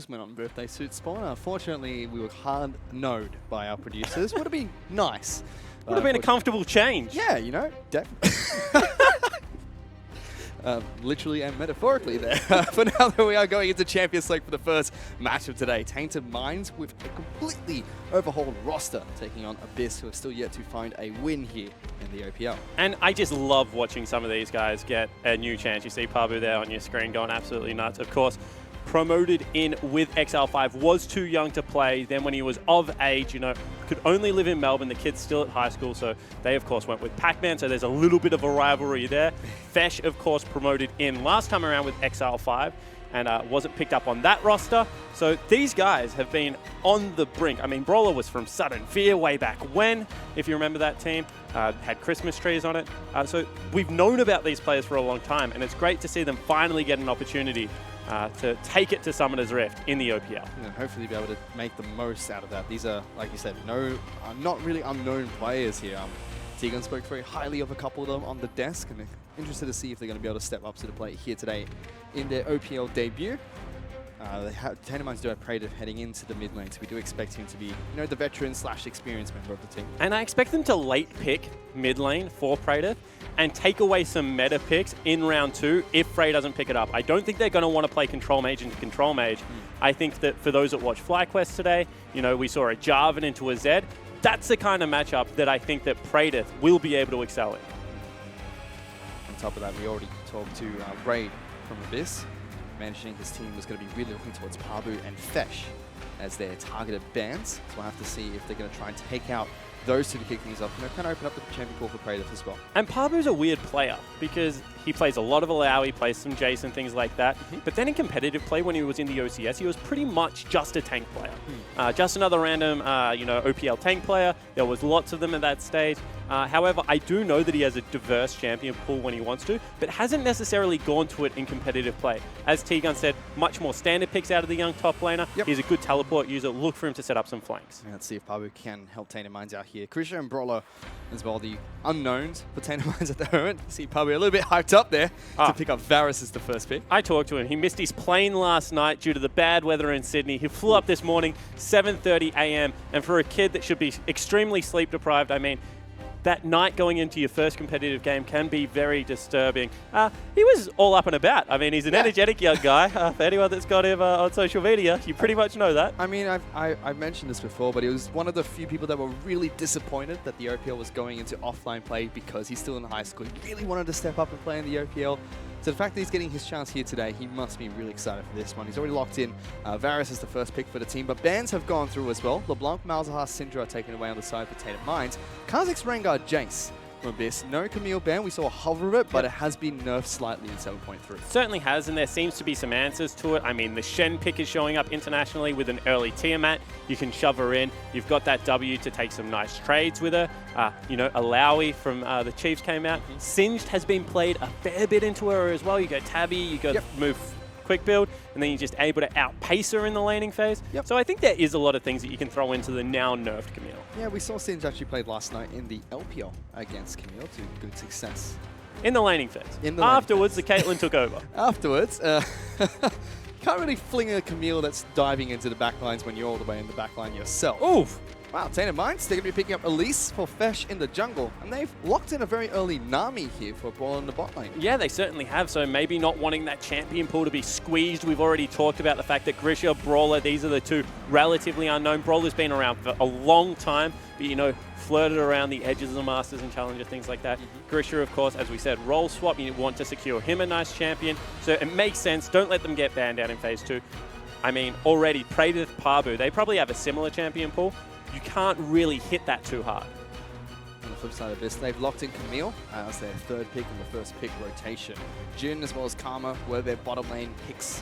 almost went on birthday suit spawn. Unfortunately, we were hard node by our producers. Would have been nice. Would have been a comfortable change. Yeah, you know, definitely. Literally and metaphorically there. But now that we are going into Champions League for the first match of today, Tainted Minds with a completely overhauled roster taking on Abyss, who are still yet to find a win here in the OPL. And I just love watching some of these guys get a new chance. You see Pabu there on your screen going absolutely nuts. Of course, promoted in with XL5, was too young to play. Then when he was of age, you know, could only live in Melbourne. The kid's still at high school, so they, of course, went with Pac-Man, so there's a little bit of a rivalry there. Fesh, of course, promoted in last time around with XL5 and wasn't picked up on that roster. So these guys have been on the brink. I mean, Brawler was from Sudden Fear way back when, if you remember that team. Had Christmas trees on it. So we've known about these players for a long time, and it's great to see them finally get an opportunity to take it to Summoner's Rift in the OPL. And hopefully be able to make the most out of that. These are, like you said, not really unknown players here. Tegan spoke very highly of a couple of them on the desk, and interested to see if they're going to be able to step up to the plate here today in their OPL debut. Tainted Minds do have Praetor heading into the mid lane, so we do expect him to be, you know, the veteran / experienced member of the team. And I expect them to late pick mid lane for Praetor and take away some meta picks in round 2 if Frey doesn't pick it up. I don't think they're going to want to play Control Mage into Control Mage. I think that for those that watch FlyQuest today, you know, we saw a Jarvan into a Zed. That's the kind of matchup that I think that Praetor will be able to excel in. On top of that, we already talked to Raid from Abyss, mentioning his team was going to be really looking towards Pabu and Fesh as their targeted bans. So we'll have to see if they're going to try and take out those two to kick things off, and kind of open up the champion pool for Praetor as well. And Pabu's a weird player because he plays a lot of Allow, he plays some Jason, things like that. But then in competitive play, when he was in the OCS, he was pretty much just a tank player. Just another random, you know, OPL tank player. There was lots of them at that stage. However, I do know that he has a diverse champion pool when he wants to, but hasn't necessarily gone to it in competitive play. As T-Gun said, much more standard picks out of the young top laner. Yep. He's a good teleport user. Look for him to set up some flanks. Yeah, let's see if Pabu can help Tainted Minds out here. Krisha and Brawler as well, the unknowns for Tainted Minds at the moment. See Pabu a little bit hyped up there to pick up Varus as the first pick. I talked to him. He missed his plane last night due to the bad weather in Sydney. He flew up this morning, 7:30 a.m. And for a kid that should be extremely sleep deprived, I mean, that night going into your first competitive game can be very disturbing. He was all up and about. I mean, he's an energetic young guy. For anyone that's got him on social media, you pretty much know that. I mean, I've mentioned this before, but he was one of the few people that were really disappointed that the OPL was going into offline play because he's still in high school. He really wanted to step up and play in the OPL. So the fact that he's getting his chance here today, he must be really excited for this one. He's already locked in. Varus is the first pick for the team, but bans have gone through as well. LeBlanc, Malzahar, Syndra are taken away on the side for Tainted Minds. Kha'Zix, Rengar, Jace from Abyss. No Camille ban. We saw a hover of it, but it has been nerfed slightly in 7.3. Certainly has, and there seems to be some answers to it. I mean, the Shen pick is showing up internationally with an early Tiamat. You can shove her in. You've got that W to take some nice trades with her. You know, Alawi from the Chiefs came out. Singed has been played a fair bit into her as well. You go Tabby, you go move quick build, and then you're just able to outpace her in the laning phase. So I think there is a lot of things that you can throw into the now nerfed Camille. Yeah, we saw Singed actually played last night in the LPL against Camille to good success. In the laning phase. Afterwards, the Caitlyn took over. Afterwards, can't really fling a Camille that's diving into the backlines when you're all the way in the backline yourself. Oof. Wow, Tainted Minds, they're going to be picking up Elise for Fesh in the jungle. And they've locked in a very early Nami here for Brawler in the bot lane. Yeah, they certainly have. So maybe not wanting that champion pool to be squeezed. We've already talked about the fact that Grisha, Brawler, these are the two relatively unknown. Brawler's been around for a long time, but, you know, flirted around the edges of the Masters and Challenger, things like that. Grisha, of course, as we said, role swap. You want to secure him a nice champion. So it makes sense. Don't let them get banned out in phase 2. I mean, already, Praetor, Pabu, they probably have a similar champion pool. You can't really hit that too hard. On the flip side of this, they've locked in Camille as their third pick in the first pick rotation. Jin as well as Karma were their bottom lane picks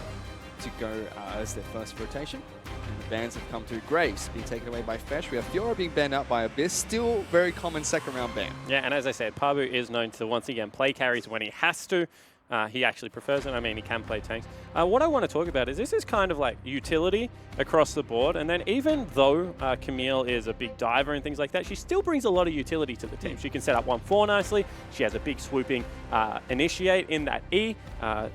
to go as their first rotation. And the bans have come through. Graves being taken away by Fesh. We have Fiora being banned out by Abyss. Still very common second round ban. Yeah, and as I said, Pabu is known to once again play carries when he has to. He actually prefers it. I mean, he can play tanks. What I want to talk about is this is kind of like utility across the board. And then even though Camille is a big diver and things like that, she still brings a lot of utility to the team. She can set up 1-4 nicely. She has a big swooping initiate in that E.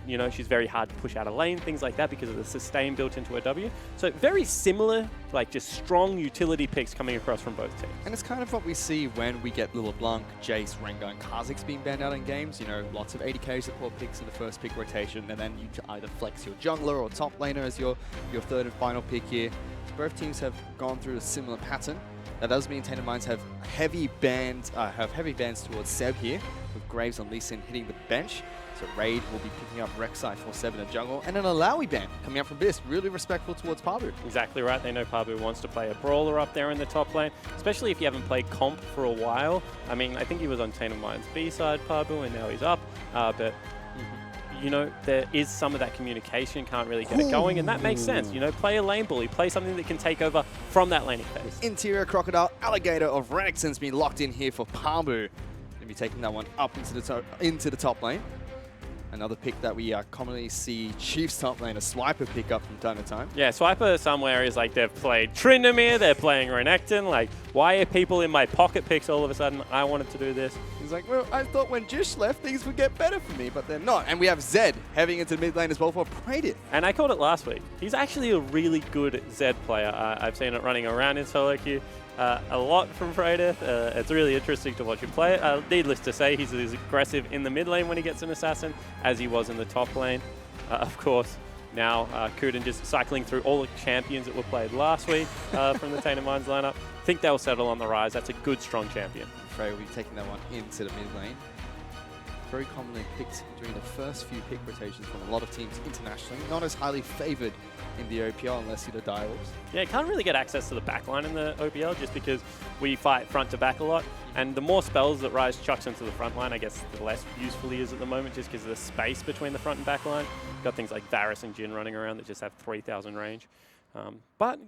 You know, she's very hard to push out a lane, things like that because of the sustain built into her W. So very similar, like just strong utility picks coming across from both teams. And it's kind of what we see when we get LeBlanc, Jace, Rengar, and Kha'Zix being banned out in games. You know, lots of 80k support picks in the first pick rotation, and then you either flex your jungler or top laner as your third and final pick here. So both teams have gone through a similar pattern. That does mean Tainted Minds have heavy bans towards Seb here, with Graves on Lee Sin hitting the bench. So Raid will be picking up Rek'Sai for Seb in the jungle, and an Alawi ban coming up from Biss, really respectful towards Pabu. Exactly right. They know Pabu wants to play a brawler up there in the top lane, especially if you haven't played comp for a while. I mean, I think he was on Tainted Minds B side, Pabu, and now he's up. But you know, there is some of that communication, can't really get it going, and that makes sense. You know, play a lane bully, play something that can take over from that laning phase. Interior Crocodile Alligator of Renekton's been locked in here for Pabu. Going to be taking that one up into the top lane. Another pick that we commonly see Chiefs top lane, a Swiper pick up from time to time. Yeah, Swiper somewhere is like they've played Tryndamere, they're playing Renekton. Like, why are people in my pocket picks all of a sudden? I wanted to do this. He's like, well, I thought when Jish left, things would get better for me, but they're not. And we have Zed heading into the mid lane as well for Praedith. And I called it last week. He's actually a really good Zed player. I've seen it running around in solo queue. A lot from Praedith. It's really interesting to watch him play. Needless to say, he's as aggressive in the mid lane when he gets an assassin as he was in the top lane. Of course, now Kuden just cycling through all the champions that were played last week from the Tainted Minds lineup. I think they'll settle on the rise. That's a good, strong champion. Frey will be taking that one into the mid lane. Very commonly picked during the first few pick rotations from a lot of teams internationally. Not as highly favored in the OPL unless you're the Direwolves. Yeah, can't really get access to the backline in the OPL just because we fight front to back a lot. And the more spells that Rise chucks into the front line, I guess the less useful he is at the moment just because of the space between the front and back line. Got things like Varus and Jhin running around that just have 3,000 range. But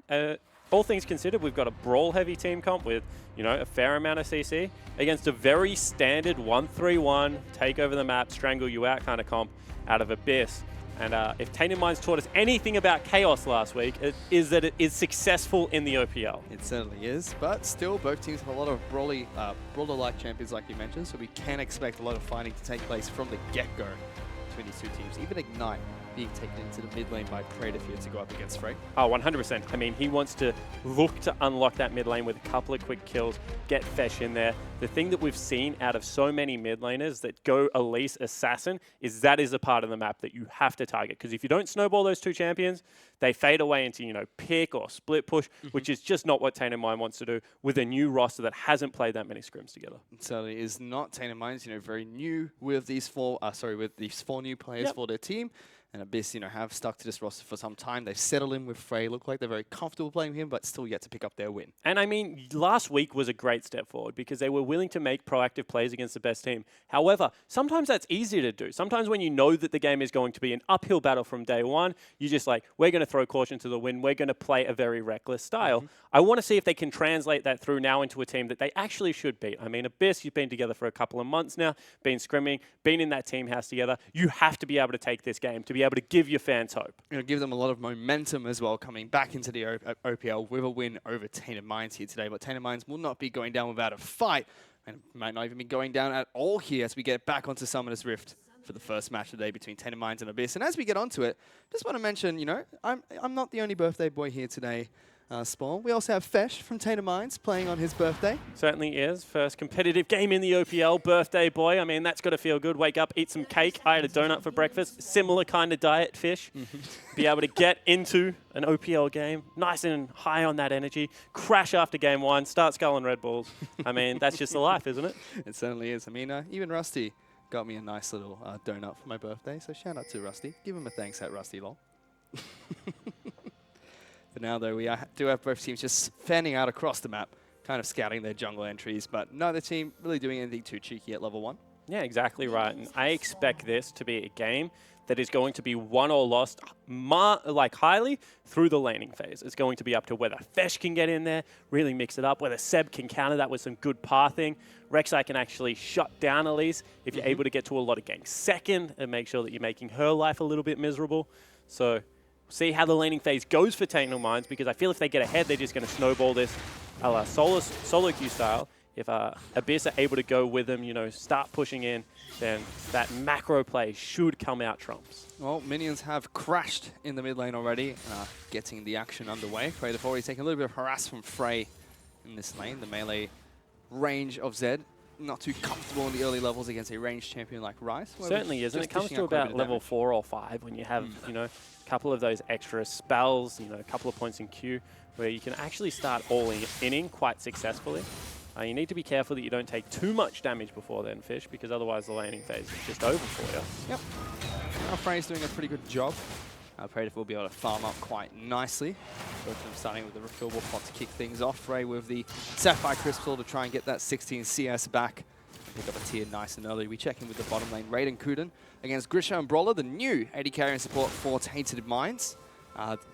all things considered, we've got a brawl-heavy team comp with, you know, a fair amount of CC against a very standard 1-3-1, take over the map, strangle you out kind of comp out of Abyss. And if Tainted Minds taught us anything about Chaos last week, it is that it is successful in the OPL. It certainly is, but still both teams have a lot of brawler-like champions like you mentioned, so we can expect a lot of fighting to take place from the get-go between these two teams. Even Ignite being taken into the mid lane by Praedith here to go up against Frey. Oh, 100%. I mean, he wants to look to unlock that mid lane with a couple of quick kills, get Fesh in there. The thing that we've seen out of so many mid laners that go Elise Assassin is that is a part of the map that you have to target. Because if you don't snowball those two champions, they fade away into, you know, pick or split push, which is just not what Tainted Mind wants to do with a new roster that hasn't played that many scrims together. So it is not Tainted Minds, you know, very new with these four new players for their team. And Abyss, you know, have stuck to this roster for some time. They've settled in with Frey. Look like they're very comfortable playing him, but still yet to pick up their win. And I mean, last week was a great step forward because they were willing to make proactive plays against the best team. However, sometimes that's easier to do. Sometimes when you know that the game is going to be an uphill battle from day one, you're just like, we're going to throw caution to the wind. We're going to play a very reckless style. I want to see if they can translate that through now into a team that they actually should beat. I mean, Abyss, you've been together for a couple of months now, been scrimming, been in that team house together. You have to be able to take this game, to be able to give your fans hope. It'll give them a lot of momentum as well coming back into the OPL with a win over Tainted Minds here today. But Tainted Minds will not be going down without a fight, and might not even be going down at all here as we get back onto Summoner's Rift for the first match of the day between Tainted Minds and Abyss. And as we get onto it, just want to mention, you know, I'm not the only birthday boy here today. Spawn. We also have Fesh from Tainted Minds playing on his birthday. Certainly is. First competitive game in the OPL. Birthday boy. I mean, that's got to feel good. Wake up, eat some cake. I had a donut for breakfast. Similar kind of diet, Fish. Be able to get into an OPL game, nice and high on that energy. Crash after game one. Start sculling Red Bulls. I mean, that's just the life, isn't it? It certainly is. I mean, even Rusty got me a nice little donut for my birthday. So shout out to Rusty. Give him a thanks at Rusty Lol. For now, though, we do have both teams just fanning out across the map, kind of scouting their jungle entries, but neither team really doing anything too cheeky at level 1. Yeah, exactly right. And I expect this to be a game that is going to be won or lost highly through the laning phase. It's going to be up to whether Fesh can get in there, really mix it up, whether Seb can counter that with some good pathing. Rek'Sai can actually shut down Elise if you're able to get to a lot of ganks second and make sure that you're making her life a little bit miserable. So see how the laning phase goes for Tainted Minds, because I feel if they get ahead, they're just going to snowball this a la solo queue style. If Abyss are able to go with them, you know, start pushing in, then that macro play should come out trumps. Well, minions have crashed in the mid lane already, getting the action underway. Frey, they've already taken a little bit of harass from Frey in this lane. The melee range of Zed, not too comfortable in the early levels against a ranged champion like Rice. Certainly isn't. It comes to about level 4 or 5 when you have, you know, a couple of those extra spells, you know, a couple of points in queue, where you can actually start all-inning quite successfully. You need to be careful that you don't take too much damage before then, Fish, because otherwise the laning phase is just over for you. Yep. Now Frey's doing a pretty good job. Predator will be able to farm up quite nicely. Both of them starting with the refillable pot to kick things off. Frey with the Sapphire Crystal to try and get that 16 CS back. Pick up a tier nice and early. We check in with the bottom lane, Raiden Kuden against Grisha and Brawler, the new AD carry support for Tainted Minds.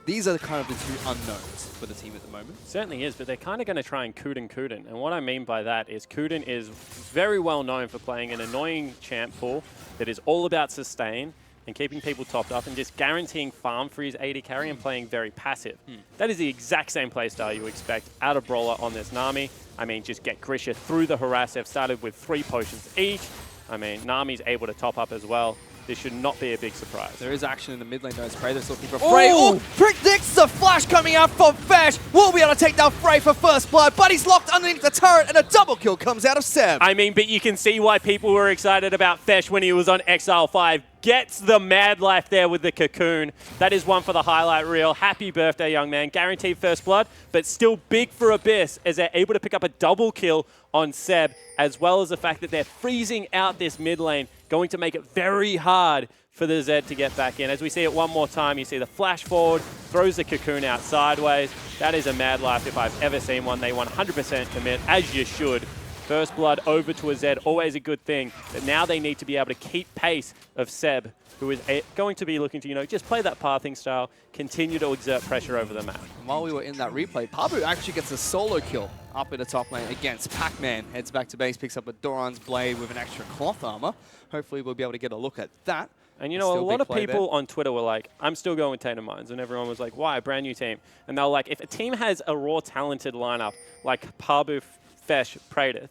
These are kind of the two unknowns for the team at the moment. Certainly is, but they're kind of going to try and Kuden. And what I mean by that is Kuden is very well known for playing an annoying champ pool that is all about sustain and keeping people topped up and just guaranteeing farm for his AD carry and playing very passive. That is the exact same playstyle you expect out of Brawler on this Nami. I mean, just get Grisha through the harass. They've started with 3 potions each. I mean, Nami's able to top up as well. This should not be a big surprise. There is action in the mid lane though. Predator's looking for Frey. Oh, predicts the flash coming out from Fesh. Will be able to take down Frey for first blood, but he's locked underneath the turret and a double kill comes out of Seb. I mean, but you can see why people were excited about Fesh when he was on Exile 5. Gets the mad life there with the cocoon. That is one for the highlight reel. Happy birthday, young man. Guaranteed first blood, but still big for Abyss as they're able to pick up a double kill on Seb, as well as the fact that they're freezing out this mid lane, going to make it very hard for the Zed to get back in. As we see it one more time, you see the flash forward, throws the cocoon out sideways. That is a mad life if I've ever seen one. They 100% commit, as you should. First blood over to a Zed, always a good thing. But now they need to be able to keep pace of Seb, who is going to be looking to, you know, just play that pathing style, continue to exert pressure over the map. And while we were in that replay, Pabu actually gets a solo kill up in the top lane against Pac-Man. Heads back to base, picks up a Doran's blade with an extra cloth armor. Hopefully we'll be able to get a look at that. And you know, a lot of people on Twitter were like, I'm still going with Tainted Minds. And everyone was like, why? Brand new team. And they were like, if a team has a raw talented lineup like Pabu, Fesh, Praedyth,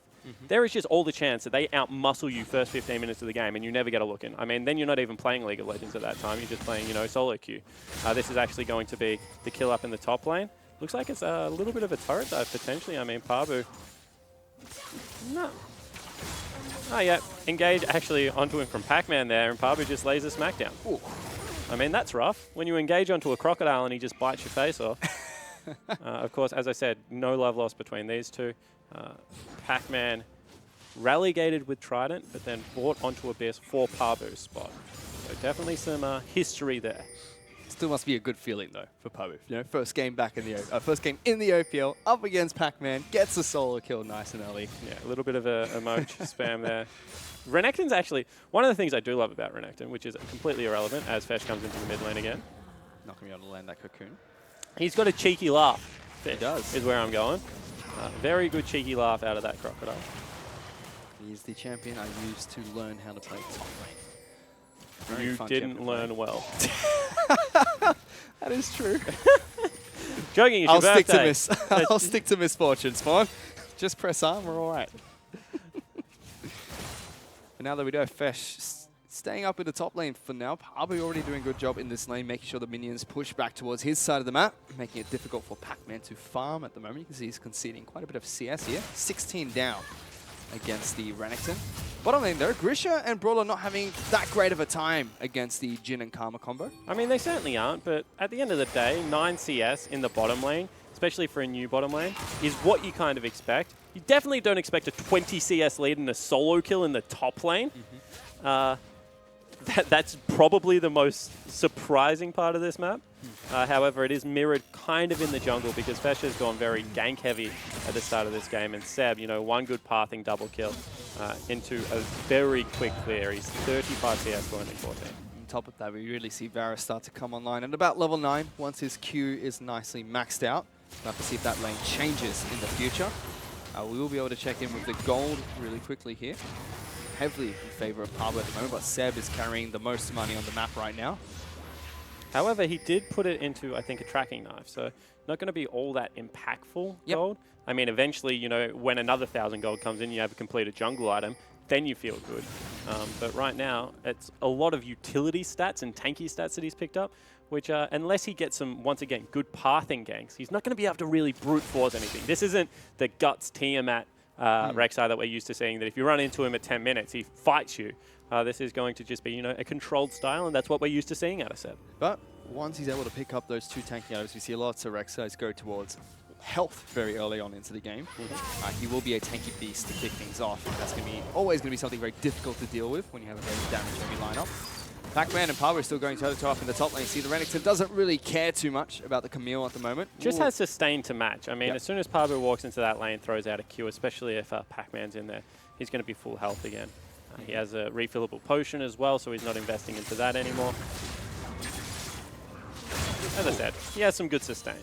there is just all the chance that they outmuscle you first 15 minutes of the game and you never get a look in. I mean, then you're not even playing League of Legends at that time. You're just playing, you know, solo queue. This is actually going to be the kill up in the top lane. Looks like it's a little bit of a turret dive, potentially. I mean, Pabu. No. Oh, yeah. Engage actually onto him from Pac-Man there, and Pabu just lays a smackdown. Ooh. I mean, that's rough. When you engage onto a crocodile and he just bites your face off. Of course, as I said, no love lost between these two. Pac-Man relegated with Trident, but then brought onto Abyss for Pabu's spot. So definitely some history there. Still must be a good feeling though for Pabu. You know, first game back in the first game in the OPL, up against Pac-Man, gets a solo kill nice and early. Yeah, a little bit of a emoji spam there. Renekton's actually one of the things I do love about Renekton, which is completely irrelevant as Fesh comes into the mid lane again. Not gonna be able to land that cocoon. He's got a cheeky laugh. He does. Is where I'm going. Very good cheeky laugh out of that crocodile. He's the champion I used to learn how to play top lane. You didn't learn well. That is true. Joking, it's your birthday. I'll stick to misfortune, Spawn. Just press on, we're all right. But now that we do have Fesh staying up in the top lane for now, Pabu already doing a good job in this lane, making sure the minions push back towards his side of the map, making it difficult for Pac-Man to farm at the moment. You can see he's conceding quite a bit of CS here. 16 down against the Renekton. Bottom lane though, Grisha and Brawler not having that great of a time against the Jhin and Karma combo. I mean, they certainly aren't, but at the end of the day, 9 CS in the bottom lane, especially for a new bottom lane, is what you kind of expect. You definitely don't expect a 20 CS lead and a solo kill in the top lane. That's probably the most surprising part of this map. However, it is mirrored kind of in the jungle because Fesh has gone very gank heavy at the start of this game, and Seb, you know, one good pathing double kill into a very quick clear. He's 35 CS for only 14. On top of that, we really see Varus start to come online at about level 9 once his Q is nicely maxed out. We'll have to see if that lane changes in the future. We will be able to check in with the gold really quickly here. Heavily in favor of Pabu at the moment, but Seb is carrying the most money on the map right now. However, he did put it into, I think, a tracking knife, so not going to be all that impactful gold. I mean, eventually, you know, when another 1,000 gold comes in, you have a completed jungle item, then you feel good. But right now, it's a lot of utility stats and tanky stats that he's picked up, which, unless he gets some, once again, good pathing ganks, he's not going to be able to really brute force anything. This isn't the Guts Tiamat Rek'Sai that we're used to seeing, that if you run into him at 10 minutes, he fights you. This is going to just be, you know, a controlled style, and that's what we're used to seeing out of Seb. But once he's able to pick up those 2 tanky items, we see lots of Rek'Sais go towards health very early on into the game. He will be a tanky beast to kick things off. That's going to be always going to be something very difficult to deal with when you have a very damage-heavy lineup. Pac-Man and Pablo are still going toe-to-toe up in the top lane. See, the Renekton doesn't really care too much about the Camille at the moment. Just has sustain to match. I mean, as soon as Pablo walks into that lane, throws out a Q, especially if Pac-Man's in there, he's going to be full health again. He has a refillable potion as well, so he's not investing into that anymore. As I said, he has some good sustain.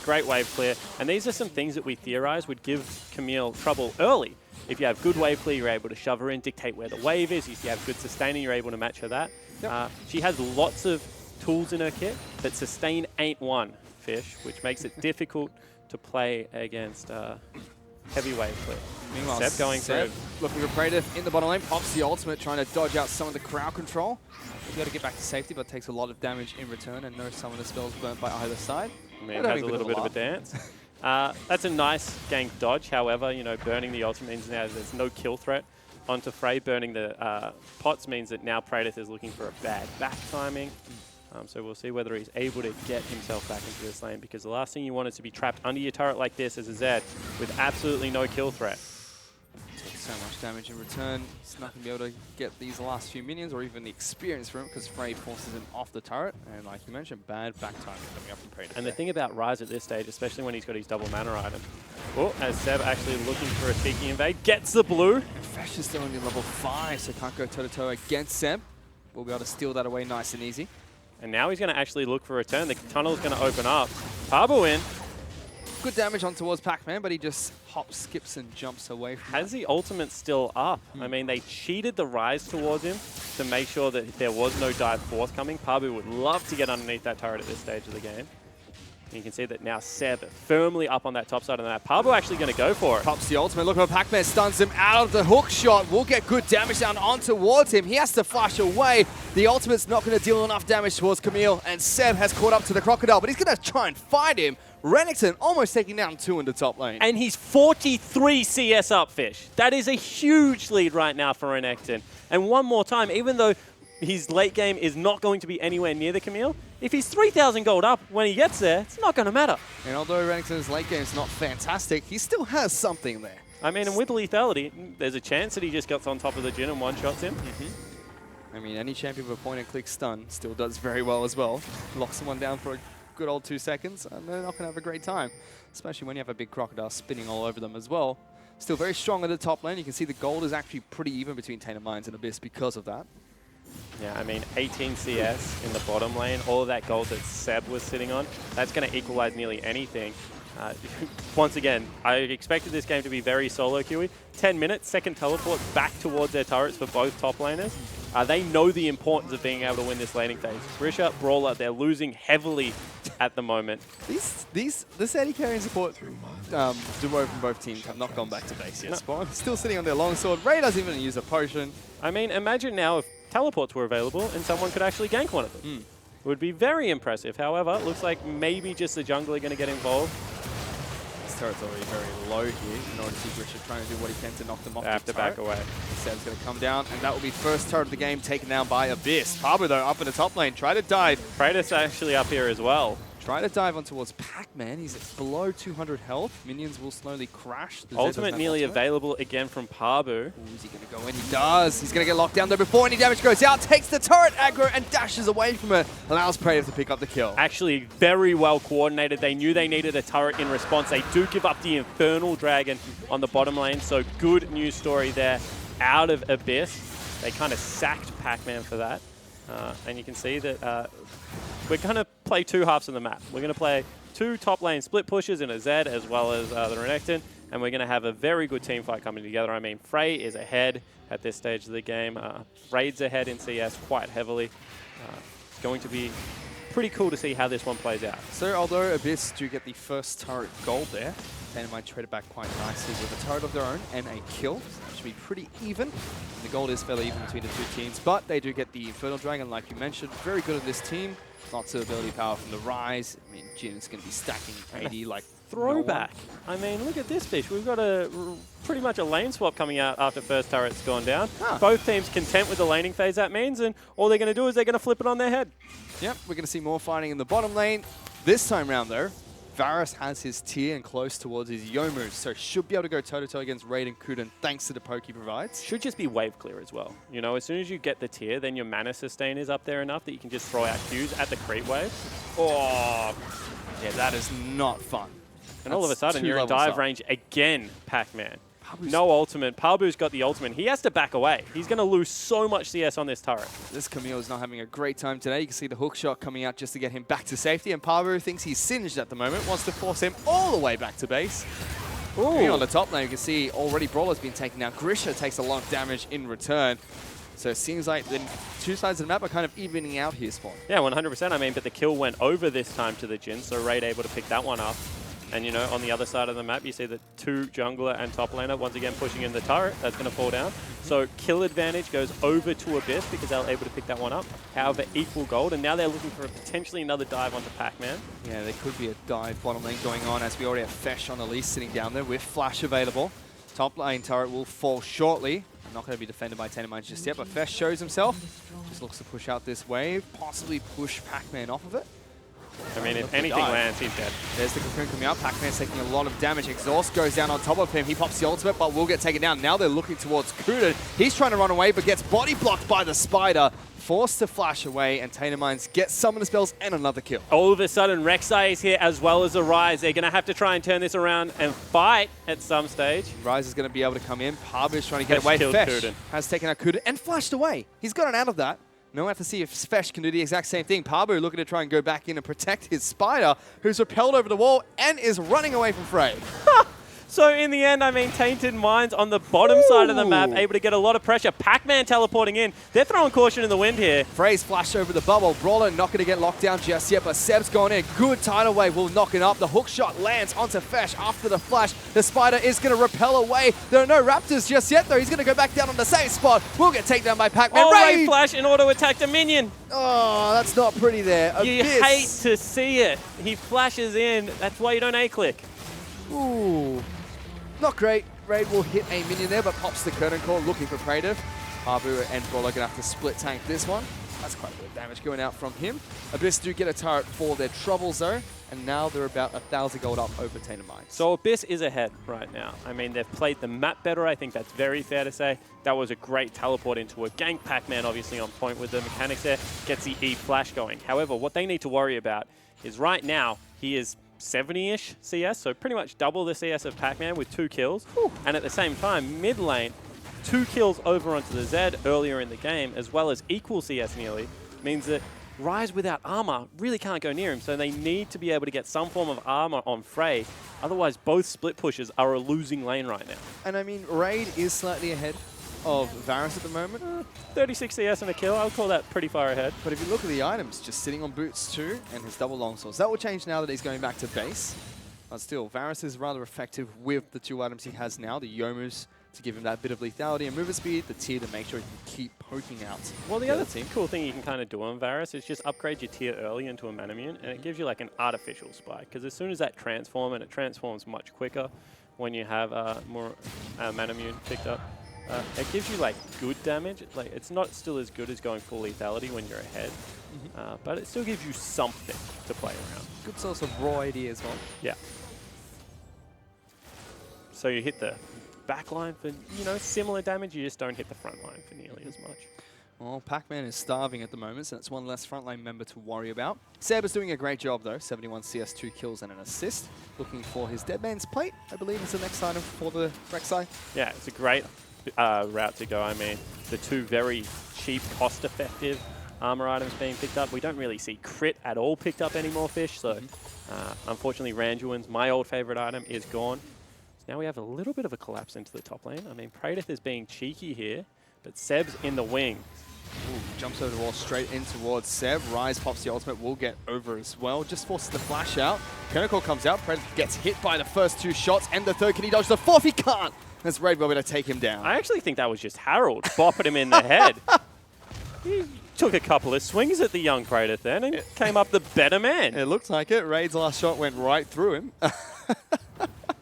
Great wave clear. And these are some things that we theorize would give Camille trouble early. If you have good wave clear, you're able to shove her in, dictate where the wave is. If you have good sustain, you're able to match her that. She has lots of tools in her kit, but sustain ain't one, Fish, which makes it difficult to play against heavy wave clear. Meanwhile, Seb going through. Looking for Praetor in the bottom lane, pops the ultimate, trying to dodge out some of the crowd control. He's got to get back to safety, but takes a lot of damage in return, and no summoner spells burnt by either side. I mean, it has a little bit of a dance. That's a nice gank dodge. However, you know, burning the ultimate means now there's no kill threat onto Frey. Burning the pots means that now Praetor is looking for a bad back timing. So we'll see whether he's able to get himself back into this lane, because the last thing you want is to be trapped under your turret like this as a Zed with absolutely no kill threat. Takes so much damage in return. He's not going to be able to get these last few minions or even the experience from him, because Frey forces him off the turret. And like you mentioned, bad back timing coming up from Praetor. And the thing about Ryze at this stage, especially when he's got his double mana item, as Seb actually looking for a cheeky invade, gets the blue. And Fesh is still only level 5, so can't go toe-to-toe against Seb. We'll be able to steal that away nice and easy. And now he's going to actually look for a turn. The tunnel's going to open up. Pabu in. Good damage on towards Pac-Man, but he just hops, skips, and jumps away from Has the ultimate still up? I mean, they cheated the Rise towards him to make sure that there was no dive forthcoming. Pabu would love to get underneath that turret at this stage of the game. And you can see that now Seb firmly up on that top side of the map. Pabu actually going to go for it. Pops the ultimate. Look at Pac-Man stuns him out of the hook shot. Will get good damage down on towards him. He has to flash away. The ultimate's not going to deal enough damage towards Camille, and Seb has caught up to the Crocodile, but he's going to try and fight him. Renekton almost taking down 2 in the top lane. And he's 43 CS up, Fish. That is a huge lead right now for Renekton. And one more time, even though his late game is not going to be anywhere near the Camille, if he's 3,000 gold up when he gets there, it's not going to matter. And although Renekton's late game is not fantastic, he still has something there. I mean, and with lethality, there's a chance that he just gets on top of the Jhin and one-shots him. I mean, any champion with a point-and-click stun still does very well as well. Locks someone down for a good old 2 seconds, and they're not going to have a great time, especially when you have a big Crocodile spinning all over them as well. Still very strong at the top lane. You can see the gold is actually pretty even between Tainted Mines and Abyss because of that. Yeah, I mean, 18 CS in the bottom lane, all of that gold that Seb was sitting on, that's going to equalize nearly anything. Once again, I expected this game to be very solo queuey. 10 minutes, second teleport back towards their turrets for both top laners. They know the importance of being able to win this laning phase. Grisha, Brawler, they're losing heavily at the moment. This AD carry and support duo from both teams have not gone back to base yet. Spawn still sitting on their longsword. Ray doesn't even use a potion. I mean, imagine now if teleports were available and someone could actually gank one of them. It would be very impressive. However, it looks like maybe just the jungler going to get involved. This turret's already very low here in order to see Grisha trying to do what he can to knock them off They have to back away. Seb's going to come down, and that will be first turret of the game taken down by Abyss. Pabu, though, up in the top lane. Try to dive. Kratos actually up here as well. Try to dive on towards Pac-Man. He's below 200 health. Minions will slowly crash. Ultimate nearly available again from Pabu. Ooh, is he going to go in? He does. He's going to get locked down, though, before any damage goes out. Takes the turret aggro and dashes away from it. Allows Praetor to pick up the kill. Actually, very well coordinated. They knew they needed a turret in response. They do give up the Infernal Dragon on the bottom lane, so good news story there out of Abyss. They kind of sacked Pac-Man for that. And you can see that we're going to play 2 halves of the map. We're going to play 2 top lane split pushes in a Zed as well as the Renekton, and we're going to have a very good team fight coming together. I mean, Frey is ahead at this stage of the game. Raid's ahead in CS quite heavily. It's going to be pretty cool to see how this one plays out. So although Abyss do get the first turret gold there, Tainted traded back quite nicely with a turret of their own and a kill. So that should be pretty even. And the gold is fairly even between the two teams, but they do get the Infernal Dragon, like you mentioned. Very good at this team. Lots of ability power from the Rise. I mean, Jin's going to be stacking 80 like throwback. No, I mean, look at this fish. We've got pretty much a lane swap coming out after first turret's gone down. Huh. Both teams content with the laning phase that means, and all they're going to do is they're going to flip it on their head. Yep, we're going to see more fighting in the bottom lane. This time round, though, Varus has his tier and close towards his Yomu, so should be able to go toe-to-toe against Raid and Kuden thanks to the poke he provides. Should just be wave clear as well. You know, as soon as you get the tier, then your mana sustain is up there enough that you can just throw out Qs at the creep wave. Oh, yeah, that is not fun. And all of a sudden, you're in dive range again, Pac-Man. No ultimate. Pabu's got the ultimate. He has to back away. He's going to lose so much CS on this turret. This Camille is not having a great time today. You can see the hook shot coming out just to get him back to safety. And Pabu thinks he's singed at the moment, wants to force him all the way back to base. Ooh. On the top now, you can see already Brawler's been taken out. Grisha takes a lot of damage in return. So it seems like the two sides of the map are kind of evening out here, Spawn. Yeah, 100%. I mean, but the kill went over this time to the Jin, so Raid able to pick that one up. And, you know, on the other side of the map, you see the two jungler and top laner once again pushing in the turret. That's going to fall down. So kill advantage goes over to Abyss because they're able to pick that one up. However, equal gold. And now they're looking for potentially another dive onto Pac-Man. Yeah, there could be a dive bottom lane going on as we already have Fesh on the least sitting down there with Flash available. Top lane turret will fall shortly. Not going to be defended by Tainted just yet, but Fesh shows himself. Just looks to push out this wave, possibly push Pac-Man off of it. I mean, if anything lands, he's dead. There's the Cocoon coming out. Pac-Man's taking a lot of damage. Exhaust goes down on top of him. He pops the ultimate, but will get taken down. Now they're looking towards Kuden. He's trying to run away, but gets body blocked by the Spider. Forced to flash away, and Tainted gets some of the spells and another kill. All of a sudden, Rek'Sai is here as well as the Rise. They're going to have to try and turn this around and fight at some stage. Rise is going to be able to come in. Pabu's trying to get away. Fesh has taken out Kuden and flashed away. He's gotten out of that. Now we have to see if Fesh can do the exact same thing. Pabu looking to try and go back in and protect his Spider, who's repelled over the wall and is running away from Frey. So in the end, I mean, Tainted Minds on the bottom side of the map, able to get a lot of pressure. Pac-Man teleporting in. They're throwing caution in the wind here. Frey's flashed over the bubble. Brawler not going to get locked down just yet, but Seb's gone in. Good tidal wave will knock it up. The hook shot lands onto Fesh after the flash. The Spider is going to repel away. There are no Raptors just yet, though. He's going to go back down on the same spot. Will get taken down by Pac-Man. Oh, Ray flash in order to attack the minion. Oh, that's not pretty there. You hate to see it. He flashes in. That's why you don't A-click. Ooh. Not great. Raid will hit a minion there, but pops the curtain call looking for Praetor. Pabu and Brawler going to have to split tank this one. That's quite a bit of damage going out from him. Abyss do get a turret for their troubles though, and now they're about 1,000 gold up over Tainted. So Abyss is ahead right now. I mean, they've played the map better. I think that's very fair to say. That was a great teleport into a gank. Pac-Man obviously on point with the mechanics there. Gets the E flash going. However, what they need to worry about is right now he is 70-ish CS, so pretty much double the CS of Pac-Man with 2 kills. Whew. And at the same time, mid lane, 2 kills over onto the Zed earlier in the game, as well as equal CS nearly, means that Rise without armor really can't go near him, so they need to be able to get some form of armor on Frey. Otherwise, both split pushes are a losing lane right now. And I mean, Raid is slightly ahead of Varus at the moment. 36 CS and a kill, I would call that pretty far ahead. But if you look at the items, just sitting on boots too, and his double longswords. That will change now that he's going back to base. But still, Varus is rather effective with the 2 items he has now, the Yomus to give him that bit of lethality and movement speed, the tier to make sure he can keep poking out. Well, the other cool thing you can kind of do on Varus is just upgrade your tier early into a Manamune, and it gives you like an artificial spike, because as soon as that transforms, and it transforms much quicker when you have more Manamune picked up, it gives you like good damage. Like it's not still as good as going full lethality when you're ahead, but it still gives you something to play around. Good source of raw AD as well. Yeah. So you hit the back line for, you know, similar damage, you just don't hit the front line for nearly as much. Well, Pac-Man is starving at the moment, so that's one less frontline member to worry about. Seb is doing a great job though, 71 CS, 2 kills and an assist. Looking for his Dead Man's Plate, I believe is the next item for the Rek'Sai. Yeah, it's a great route to go. I mean, the 2 very cheap, cost-effective armor items being picked up. We don't really see crit at all picked up anymore, Fish, so unfortunately Randuin's, my old favorite item, is gone. So now we have a little bit of a collapse into the top lane. I mean, Praetor is being cheeky here, but Seb's in the wing. Ooh, jumps over the wall straight in towards Seb. Rise pops the ultimate, will get over as well. Just forces the flash out. Pinnacle comes out. Predator gets hit by the first 2 shots and the third. Can he dodge the fourth? He can't. That's Raid Velvet to take him down. I actually think that was just Harold bopping him in the head. He took a couple of swings at the young Predator then and came up the better man. It looks like it. Raid's last shot went right through him.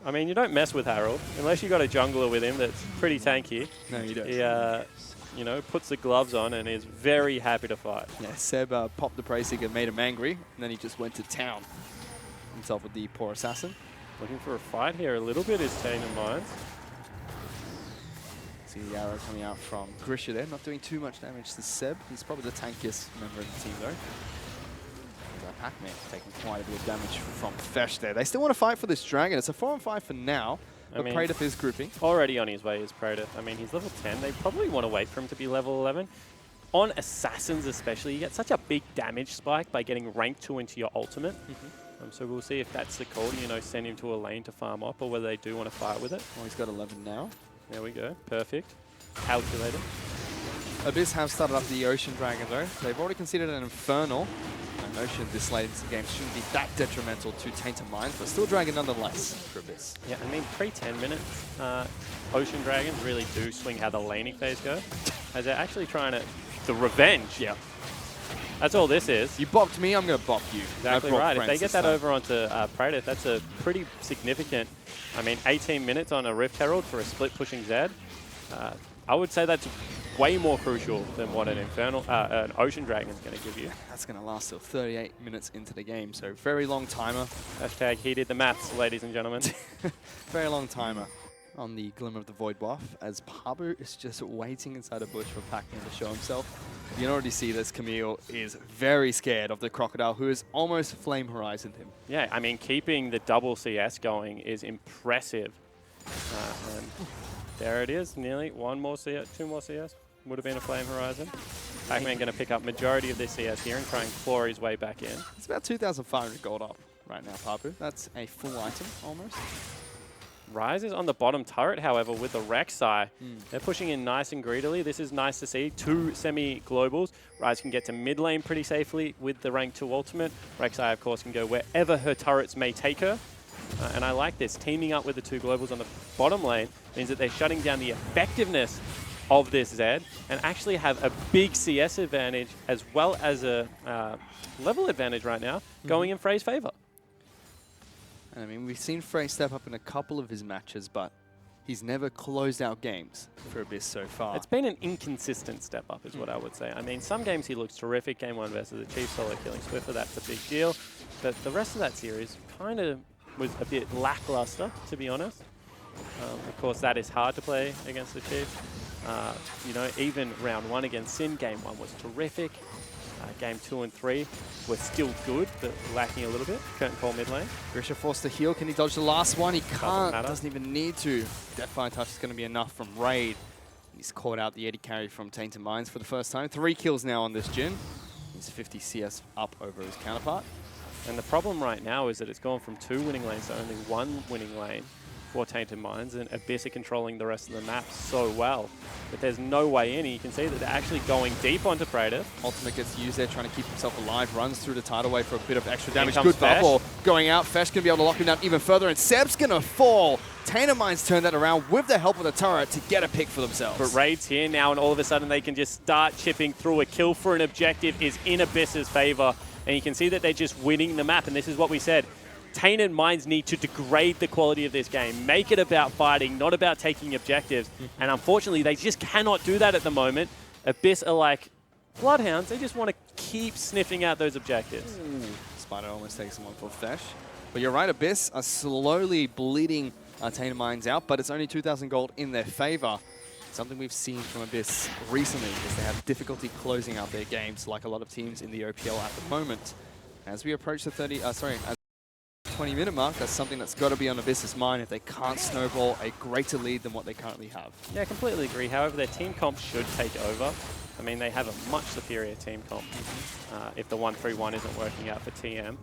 I mean, you don't mess with Harold unless you got a jungler with him that's pretty tanky. No, you don't. He, you know, puts the gloves on and is very happy to fight. Yeah, Seb popped the praise and made him angry, and then he just went to town himself with the poor assassin. Looking for a fight here a little bit is Tainted Minds. See the arrow coming out from Grisha there, not doing too much damage to Seb. He's probably the tankiest member of the team though. Pac-Man taking quite a bit of damage from Fesh there. They still want to fight for this dragon. It's a 4-on-5 for now, but Praetor is grouping. Already on his way is Praetor. I mean, he's level 10. They probably want to wait for him to be level 11. On Assassins especially, you get such a big damage spike by getting rank 2 into your ultimate. So we'll see if that's the call to, you know, send him to a lane to farm up or whether they do want to fight with it. Well, he's got 11 now. There we go. Perfect. Calculated. Abyss have started up the Ocean Dragon though. They've already considered an Infernal. Ocean this late into the game shouldn't be that detrimental to Tainted Minds, but still Dragon nonetheless for Abyss. Yeah, I mean, pre-10 minutes, Ocean Dragons really do swing how the laning phase go, as they're actually trying to... The revenge. Yeah. That's all this is. You bopped me, I'm going to bop you. Exactly right. If they get that over onto Predator, that's a pretty significant... I mean, 18 minutes on a Rift Herald for a split pushing Zed. I would say that's way more crucial than what an an Ocean Dragon is going to give you. That's going to last till 38 minutes into the game, so very long timer. Hashtag he did the maths, ladies and gentlemen. Very long timer on the Glimmer of the Void buff, as Pabu is just waiting inside a bush for Pac-Man to show himself. You can already see this. Camille is very scared of the Crocodile, who is almost Flame Horizoned him. Yeah, I mean, keeping the double CS going is impressive. And there it is, nearly one more CS, 2 more CS. Would have been a Flame Horizon. Pac-Man going to pick up majority of this CS here and try and claw his way back in. It's about 2,500 gold up right now, Papu. That's a full item, almost. Rise is on the bottom turret, however, with the Rek'Sai. They're pushing in nice and greedily. This is nice to see. 2 semi-globals. Rise can get to mid lane pretty safely with the rank 2 ultimate. Rek'Sai, of course, can go wherever her turrets may take her. And I like this. Teaming up with the 2 globals on the bottom lane means that they're shutting down the effectiveness of this Zed and actually have a big CS advantage as well as a level advantage right now going in Frey's favor. I mean, we've seen Frey step up in a couple of his matches, but he's never closed out games for Abyss so far. It's been an inconsistent step up is what I would say. I mean, some games he looks terrific. Game 1 versus the Chiefs solo killing Swiffer, that's a big deal. But the rest of that series kind of was a bit lackluster, to be honest. Of course, that is hard to play against the Chiefs. You know, even round 1 against Sin, game 1 was terrific. Game 2 and 3 were still good, but lacking a little bit. Curtain call mid lane. Grisha forced to heal. Can he dodge the last one? He can't. Doesn't even need to. Deathfire Touch is going to be enough from Raid. He's caught out the 80 carry from Tainted Minds for the first time. 3 kills now on this Jhin. He's 50 CS up over his counterpart. And the problem right now is that it's gone from 2 winning lanes to only 1 winning lane for Tainted Minds, and Abyss are controlling the rest of the map so well that there's no way in. You can see that they're actually going deep onto Praetor. Ultimate gets used there, trying to keep himself alive, runs through the tidal wave for a bit of extra damage. Good bubble going out. Fesh going to be able to lock him down even further, and Seb's going to fall. Tainted Minds turn that around with the help of the turret to get a pick for themselves. But Raid's here now, and all of a sudden they can just start chipping through. A kill for an objective is in Abyss's favor, and you can see that they're just winning the map, and this is what we said. Tainted Minds need to degrade the quality of this game, make it about fighting, not about taking objectives. And unfortunately, they just cannot do that at the moment. Abyss are like bloodhounds. They just want to keep sniffing out those objectives. Ooh. Spider almost takes someone for Fesh. But you're right, Abyss are slowly bleeding Tainted Minds out, but it's only 2,000 gold in their favor. Something we've seen from Abyss recently is they have difficulty closing out their games, like a lot of teams in the OPL at the moment. As we approach the 20-minute mark, that's something that's got to be on Abyss's mind if they can't snowball a greater lead than what they currently have. Yeah, I completely agree. However, their team comp should take over. I mean, they have a much superior team comp. If the 1-3-1 isn't working out for TM,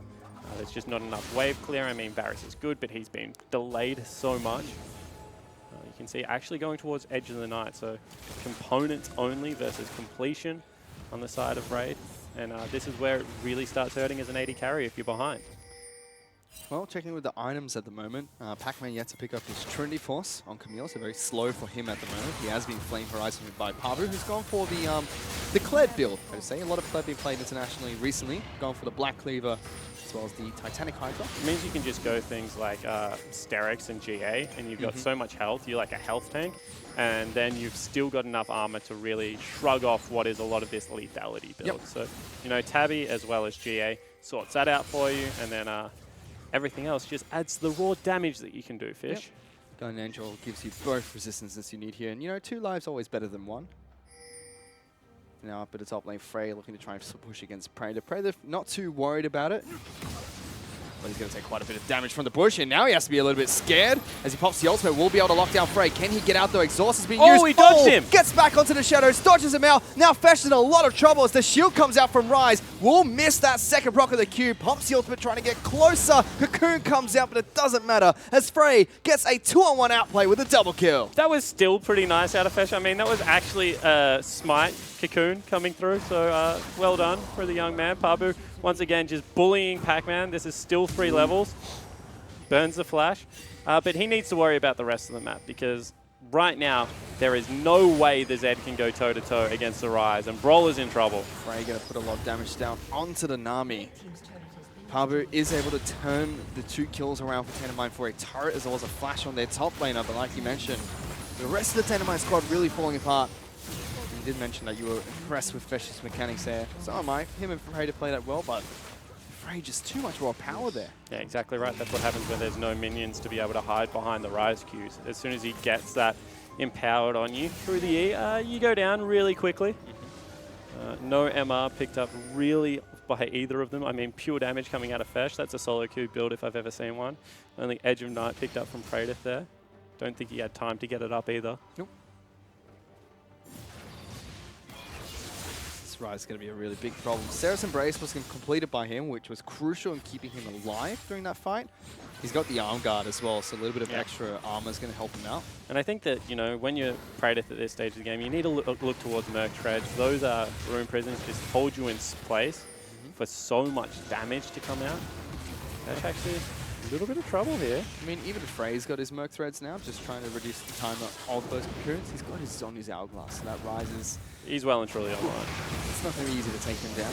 there's just not enough wave clear. I mean, Varus is good, but he's been delayed so much. You can see actually going towards Edge of the Night, so components only versus completion. on the side of Raid. And this is where it really starts hurting as an AD carry if you're behind. Well, checking with the items at the moment, Pac-Man yet to pick up his Trinity Force on Camille, so very slow for him at the moment. He has been Flame Horizon by Pabu, who's gone for the Kled build, I would say. A lot of Kled being played internationally recently, gone for the Black Cleaver as well as the Titanic Hydra. It means you can just go things like Sterix and GA, and you've got so much health, you're like a health tank, and then you've still got enough armor to really shrug off what is a lot of this lethality build. So, you know, Tabby as well as GA sorts that out for you, and then everything else just adds the raw damage that you can do, Fish. Guardian Angel gives you both resistances you need here, and you know, 2 lives always better than 1. Now up at the top lane, Frey looking to try and push against Predator. Predator not too worried about it, but he's going to take quite a bit of damage from the bush, and now he has to be a little bit scared as he pops the ultimate. Will be able to lock down Frey. Can he get out though? Exhaust is being used. Oh, he dodged him! Gets back onto the shadows, dodges him out. Now Fesh in a lot of trouble as the shield comes out from Rise. Will miss that second proc of the Q. Pops the ultimate trying to get closer. Cocoon comes out, but it doesn't matter as Frey gets a 2-on-1 outplay with a double kill. That was still pretty nice out of Fesh. I mean, that was actually Smite Cocoon coming through, so well done for the young man. Pabu, once again, just bullying Pac-Man. This is still 3 levels. Burns the flash. But he needs to worry about the rest of the map because right now, there is no way the Zed can go toe-to-toe against the Rise, and Brawler's in trouble. Frey going to put a lot of damage down onto the Nami. Pabu is able to turn the 2 kills around for Tainted for a turret as well as a flash on their top laner, but like you mentioned, the rest of the Tainted squad really falling apart. You did mention that you were impressed with Fesh's mechanics there. So am I. Him and Frey to play that well, but Frey just too much raw power there. Yeah, exactly right. That's what happens when there's no minions to be able to hide behind the Rise Qs. As soon as he gets that empowered on you through the E, you go down really quickly. No MR picked up really by either of them. I mean, pure damage coming out of Fesh. That's a solo queue build if I've ever seen one. Only Edge of Night picked up from Praetor there. Don't think he had time to get it up either. Nope. Rise is going to be a really big problem. Sarah's Embrace was completed by him, which was crucial in keeping him alive during that fight. He's got the arm guard as well, so a little bit of extra armor is going to help him out. And I think that, you know, when you're Praetor at this stage of the game, you need to look towards Merc Treads. Those Rune Prisons just hold you in place for so much damage to come out. That's actually a little bit of trouble here. I mean, even Frey's got his Merc Threads now, just trying to reduce the time of those cocoons. He's got his on his Hourglass, so that rises. He's well and truly online. It's not going to be easy to take him down.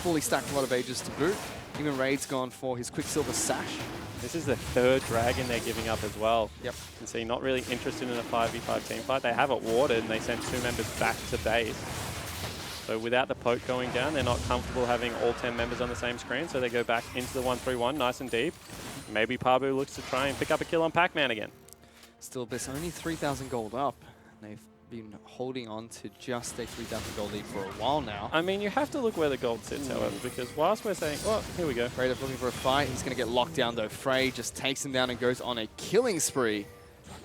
Fully stacked a lot of Aegis to boot. Even Raid's gone for his Quicksilver Sash. This is the 3rd Dragon they're giving up as well. Yep. And so you're not really interested in a 5v5 team fight. They have it warded and they sent 2 members back to base. So without the poke going down, they're not comfortable having all 10 members on the same screen, so they go back into the 1-3-1 nice and deep. Maybe Pabu looks to try and pick up a kill on Pac-Man again. Still, there's only 3,000 gold up. They've been holding on to just a 3,000 gold lead for a while now. I mean, you have to look where the gold sits, however, because whilst we're saying, well, here we go. Praetor looking for a fight. He's going to get locked down, though. Frey just takes him down and goes on a killing spree.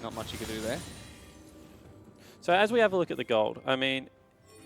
Not much you can do there. So as we have a look at the gold, I mean,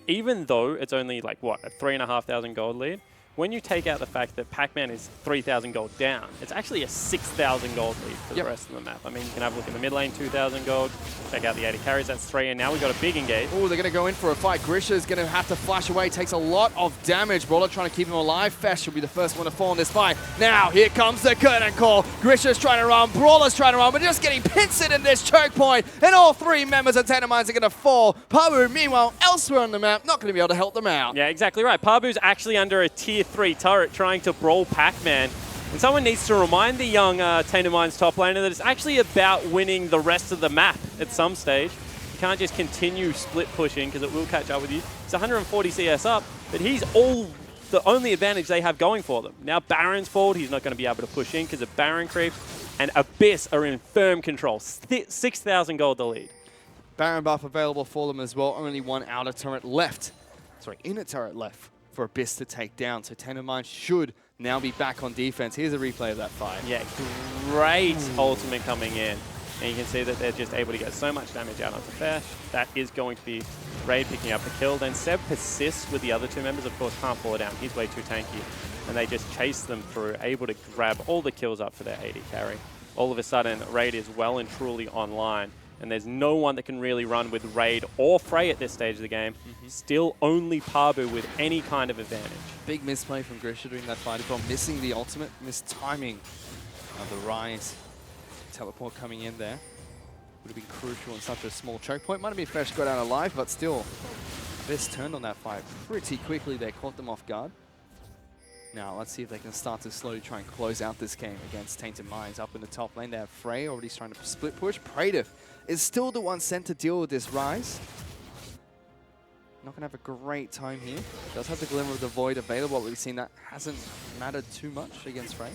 even though it's only like, what, a 3,500 gold lead, when you take out the fact that Pac-Man is 3,000 gold down, it's actually a 6,000 gold lead for the rest of the map. I mean, you can have a look in the mid lane, 2,000 gold. Check out the 80 carries, that's 3, and now we've got a big engage. Oh, they're going to go in for a fight. Grisha's going to have to flash away. Takes a lot of damage. Brawler trying to keep him alive. Fesh will be the first one to fall in this fight. Now, here comes the curtain call. Grisha's trying to run. Brawler's trying to run, but just getting pincered in this choke point. And all 3 members of Tainted are going to fall. Pabu, meanwhile, elsewhere on the map, not going to be able to help them out. Yeah, exactly right. Pabu's actually under a tier 3 turret trying to brawl Pac-Man. And someone needs to remind the young Tainted top laner that it's actually about winning the rest of the map at some stage. You can't just continue split pushing because it will catch up with you. It's 140 CS up, but he's the only advantage they have going for them. Now Baron's fault, he's not going to be able to push in because of Baron creep, and Abyss are in firm control. 6,000 gold the lead. Baron buff available for them as well. Only 1 outer turret left. Sorry, inner turret left for Abyss to take down. So Tainted should now be back on defense. Here's a replay of that fight. Yeah, great ultimate coming in. And you can see that they're just able to get so much damage out onto Fesh. That is going to be Raid picking up the kill. Then Seb persists with the other 2 members. Of course, can't fall down. He's way too tanky. And they just chase them through, able to grab all the kills up for their AD carry. All of a sudden, Raid is well and truly online. and there's no one that can really run with Raid or Frey at this stage of the game. Still only Pabu with any kind of advantage. Big misplay from Grisha during that fight as well, missing the ultimate, mistiming of the Rise. Teleport coming in there. Would have been crucial in such a small choke point. Might have been Fesh got out alive, but still, Abyss turned on that fight pretty quickly there, caught them off guard. Now, let's see if they can start to slowly try and close out this game against Tainted Minds. Up in the top lane, they have Frey already starting to split push. Praetor is still the one sent to deal with this Rise. Not going to have a great time here. Does have the Glimmer of the Void available, but we've seen that hasn't mattered too much against Frey.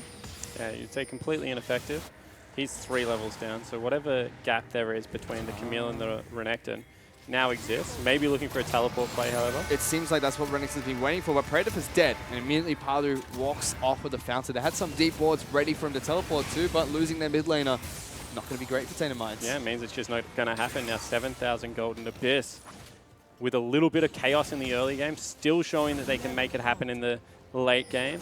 Yeah, you'd say completely ineffective. He's 3 levels down, so whatever gap there is between the Camille and the Renekton now exists. Maybe looking for a teleport play, however. It seems like that's what Renekton's been waiting for, but Praetor is dead, and immediately Palu walks off with the Fountain. They had some deep wards ready for him to teleport to, but losing their mid laner, not going to be great for Tainted Minds. Yeah, it means it's just not going to happen now. 7,000 gold in Abyss. With a little bit of chaos in the early game, still showing that they can make it happen in the late game.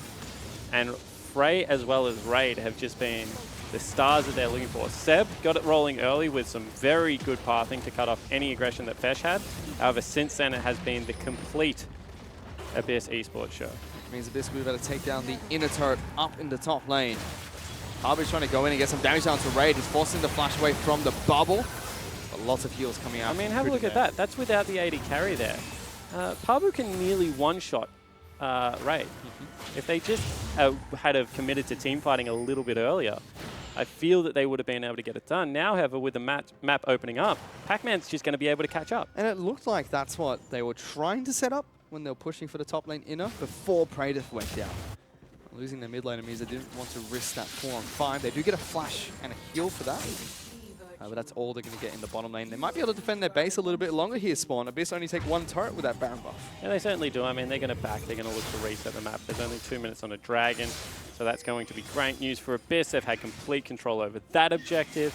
And Frey as well as Raid have just been the stars that they're looking for. Seb got it rolling early with some very good pathing to cut off any aggression that Fesh had. However, since then it has been the complete Abyss eSports show. Which means Abyss will be able to take down the inner turret up in the top lane. Harbor's trying to go in and get some damage down to Raid. He's forcing the flash away from the bubble. But lots of heals coming out. I mean, have a look at that. That's without the AD carry there. Pabu can nearly one-shot Raid. If they just had have committed to team fighting a little bit earlier, I feel that they would have been able to get it done. Now, however, with the map opening up, Pac-Man's just going to be able to catch up. And it looked like that's what they were trying to set up when they were pushing for the top lane inner before Praetor went down. Losing their mid laner means they didn't want to risk that 4-on-5. They do get a flash and a heal for that. But that's all they're going to get in the bottom lane. They might be able to defend their base a little bit longer here, Spawn. Abyss only take 1 turret with that Baron buff. Yeah, they certainly do. I mean, they're going to back. They're going to look to reset the map. There's only 2 minutes on a Dragon, so that's going to be great news for Abyss. They've had complete control over that objective.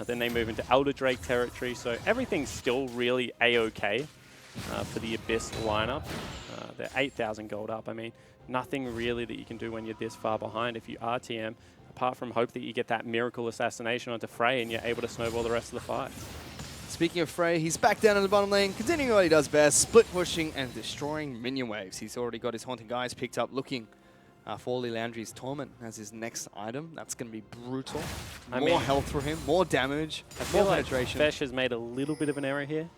Then they move into Elder Drake territory, so everything's still really A-OK for the Abyss lineup. They're 8,000 gold up. I mean, nothing really that you can do when you're this far behind if you are TM. Apart from hope that you get that miracle assassination onto Frey and you're able to snowball the rest of the fight. Speaking of Frey, he's back down in the bottom lane, continuing what he does best, split pushing and destroying minion waves. He's already got his Haunting Guys picked up, looking for Lilandry's Torment as his next item. That's going to be brutal. More health for him, more damage, more penetration. Fesh has made a little bit of an error here.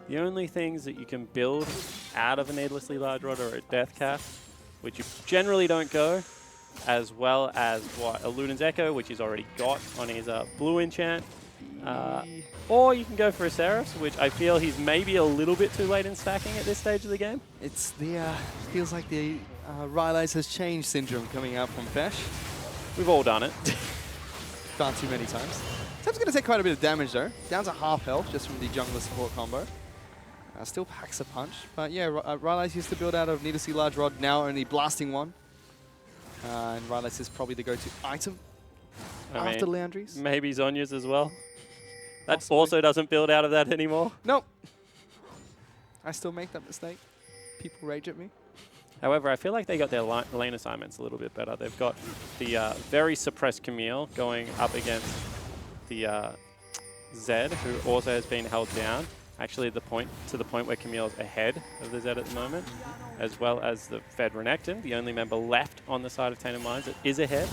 The only things that you can build out of a needlessly large rod are a Death Cap, which you generally don't go, as well as a Luden's Echo, which he's already got on his blue enchant. Or you can go for a Seraph, which I feel he's maybe a little bit too late in stacking at this stage of the game. It's the, feels like the Rylai's has changed syndrome coming out from Fesh. We've all done it. Far too many times. Seb's going to take quite a bit of damage though. Down to half health just from the jungler support combo. Still packs a punch. But yeah, Rylai's used to build out of needlessly large rod, now only blasting one. And Rylai's is probably the go-to item after Liandry's. Maybe Zhonya's as well. That possibly also doesn't build out of that anymore. Nope. I still make that mistake. People rage at me. However, I feel like they got their lane assignments a little bit better. They've got the very suppressed Camille going up against the Zed, who also has been held down. Actually, to the point where Camille's ahead of the Zed at the moment, as well as the Fed Renekton, the only member left on the side of Tainted Minds that is ahead,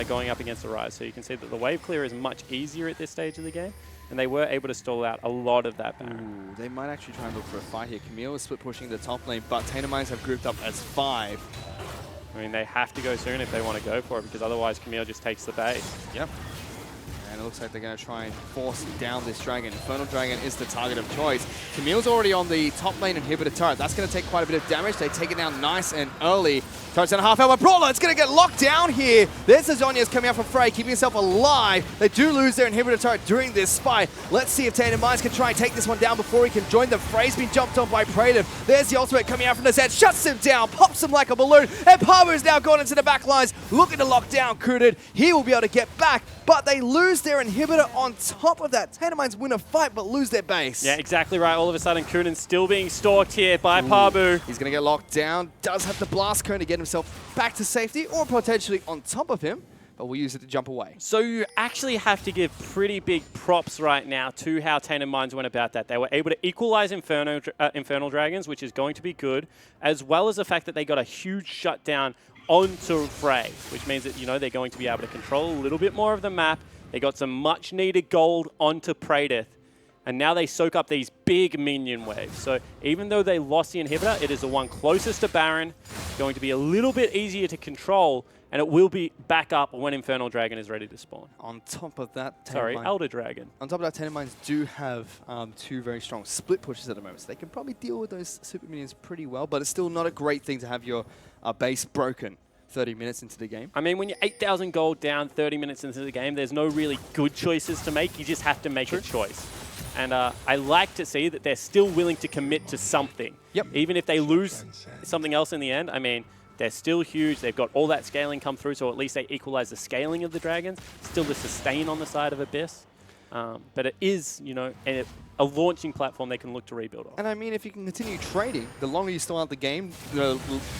going up against the Rise. So you can see that the wave clear is much easier at this stage of the game, and they were able to stall out a lot of that Baron. Ooh, they might actually try and look for a fight here. Camille is split pushing the top lane, but Tainted Minds have grouped up as 5. I mean, they have to go soon if they want to go for it, because otherwise Camille just takes the base. Yep. And it looks like they're going to try and force down this Dragon. Infernal Dragon is the target of choice. Camille's already on the top lane inhibitor turret. That's going to take quite a bit of damage. They take it down nice and early. Turret's down half health, but Brawler, it's going to get locked down here. There's the Zhonya's coming out from Frey, keeping himself alive. They do lose their inhibitor turret during this fight. Let's see if Tainted Minds can try and take this one down before he can join them. Frey's been jumped on by Praetor. There's the ultimate coming out from the Zed, shuts him down, pops him like a balloon, and Pabu's now gone into the back lines, looking to lock down Kudid. He will be able to get back, but they lose their inhibitor on top of that. Tainted Minds win a fight, but lose their base. Yeah, exactly right. All of a sudden, Kunin's still being stalked here by Pabu. He's going to get locked down. Does have the blast cone to get himself back to safety, or potentially on top of him. but we'll use it to jump away. So you actually have to give pretty big props right now to how Tainted Minds went about that. They were able to equalize Infernal Dragons, which is going to be good, as well as the fact that they got a huge shutdown onto Frey, which means that, you know, they're going to be able to control a little bit more of the map. They got some much needed gold onto Praedyth, and now they soak up these big minion waves. So even though they lost the inhibitor, it is the one closest to Baron, going to be a little bit easier to control, and it will be back up when Infernal Dragon is ready to spawn. On top of that, Elder Dragon. On top of that, Tainted Minds do have two very strong split pushes at the moment, so they can probably deal with those super minions pretty well, but it's still not a great thing to have your base broken 30 minutes into the game. I mean, when you're 8,000 gold down 30 minutes into the game, there's no really good choices to make. You just have to make a choice. And I like to see that they're still willing to commit to something. Yep. Even if they lose something else in the end, I mean, they're still huge. They've got all that scaling come through, so at least they equalize the scaling of the dragons. Still the sustain on the side of Abyss. But it is, you know, a launching platform they can look to rebuild on. And I mean, if you can continue trading, the longer you still out the game, the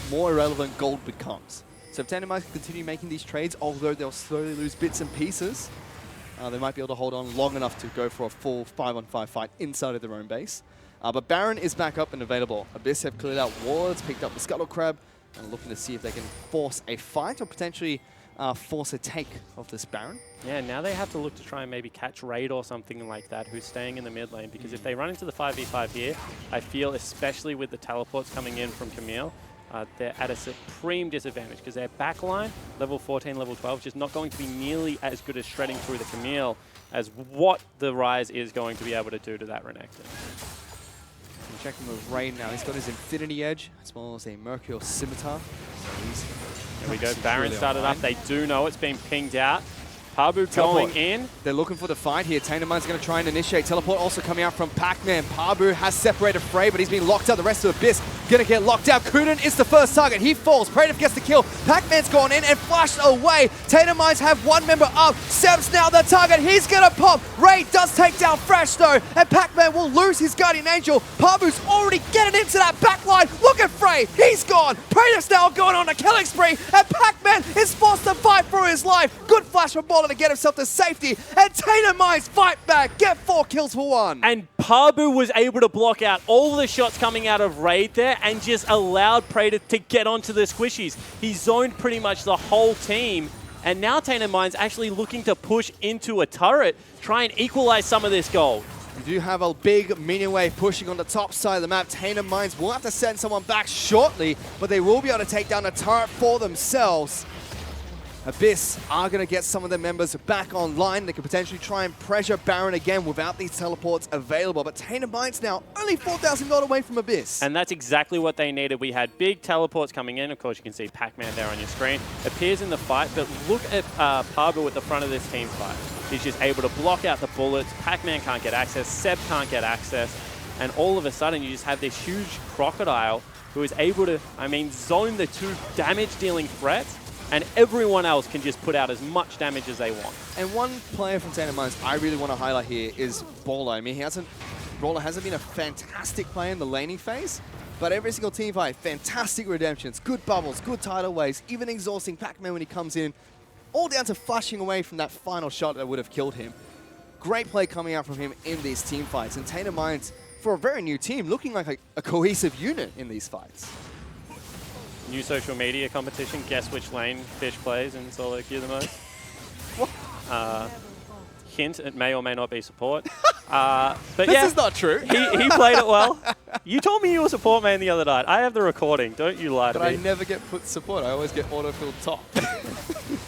more irrelevant gold becomes. So if Tainted Minds can continue making these trades, although they'll slowly lose bits and pieces, they might be able to hold on long enough to go for a full 5-on-5 fight inside of their own base. But Baron is back up and available. Abyss have cleared out wards, picked up the Scuttle Crab, and looking to see if they can force a fight or potentially force a take of this Baron. Yeah, now they have to look to try and maybe catch Raid or something like that, who's staying in the mid lane, because if they run into the 5v5 here, I feel, especially with the teleports coming in from Camille, they're at a supreme disadvantage, because their backline, level 14, level 12, is just not going to be nearly as good as shredding through the Camille as what the Ryze is going to be able to do to that Renekton. Checking with Raid now. He's got his Infinity Edge, as well as a Mercurial Scimitar. There we go. Baron started up. They do know it's been pinged out. Pabu going in. They're looking for the fight here. Tainted Minds going to try and initiate. Teleport also coming out from Pac-Man. Pabu has separated Frey, but he's been locked out. The rest of Abyss going to get locked out. Kunin is the first target. He falls. Praedyth gets the kill. Pac-Man's gone in and flashed away. Tainted Minds have one member up. Seb's now the target. He's going to pop. Ray does take down Fresh though, and Pac-Man will lose his Guardian Angel. Pabu's already getting into that backline. Look at Frey. He's gone. Praedyth's now going on a killing spree, and Pac-Man is forced to fight for his life. Good flash from Baller to get himself to safety, and Tainted Minds fight back, get 4 kills for 1. And Pabu was able to block out all the shots coming out of Raid there and just allowed Praedyth to get onto the squishies. He zoned pretty much the whole team, and now Tainted Minds actually looking to push into a turret, try and equalize some of this gold. You do have a big minion wave pushing on the top side of the map. Tainted Minds will have to send someone back shortly, but they will be able to take down a turret for themselves. Abyss are going to get some of their members back online. They could potentially try and pressure Baron again without these teleports available. But Tainted Minds now only 4,000 gold away from Abyss. And that's exactly what they needed. We had big teleports coming in. Of course, you can see Pac-Man there on your screen. Appears in the fight, but look at Pabu at the front of this team fight. He's just able to block out the bullets. Pac-Man can't get access. Seb can't get access. And all of a sudden, you just have this huge crocodile who is able to, I mean, zone the 2 damage-dealing threats, and everyone else can just put out as much damage as they want. And one player from Tainted Minds I really want to highlight here is Brawler. I mean, Brawler hasn't been a fantastic player in the laning phase, but every single team fight, fantastic redemptions, good bubbles, good tidal waves, even exhausting Pac-Man when he comes in, all down to flashing away from that final shot that would have killed him. Great play coming out from him in these team fights, and Tainted Minds, for a very new team, looking like a cohesive unit in these fights. New social media competition, guess which lane Fish plays in solo queue the most. Hint, it may or may not be support. But this is not true. He played it well. You told me you were support main the other night. I have the recording. Don't you lie to me. But I never get put support. I always get autofilled top.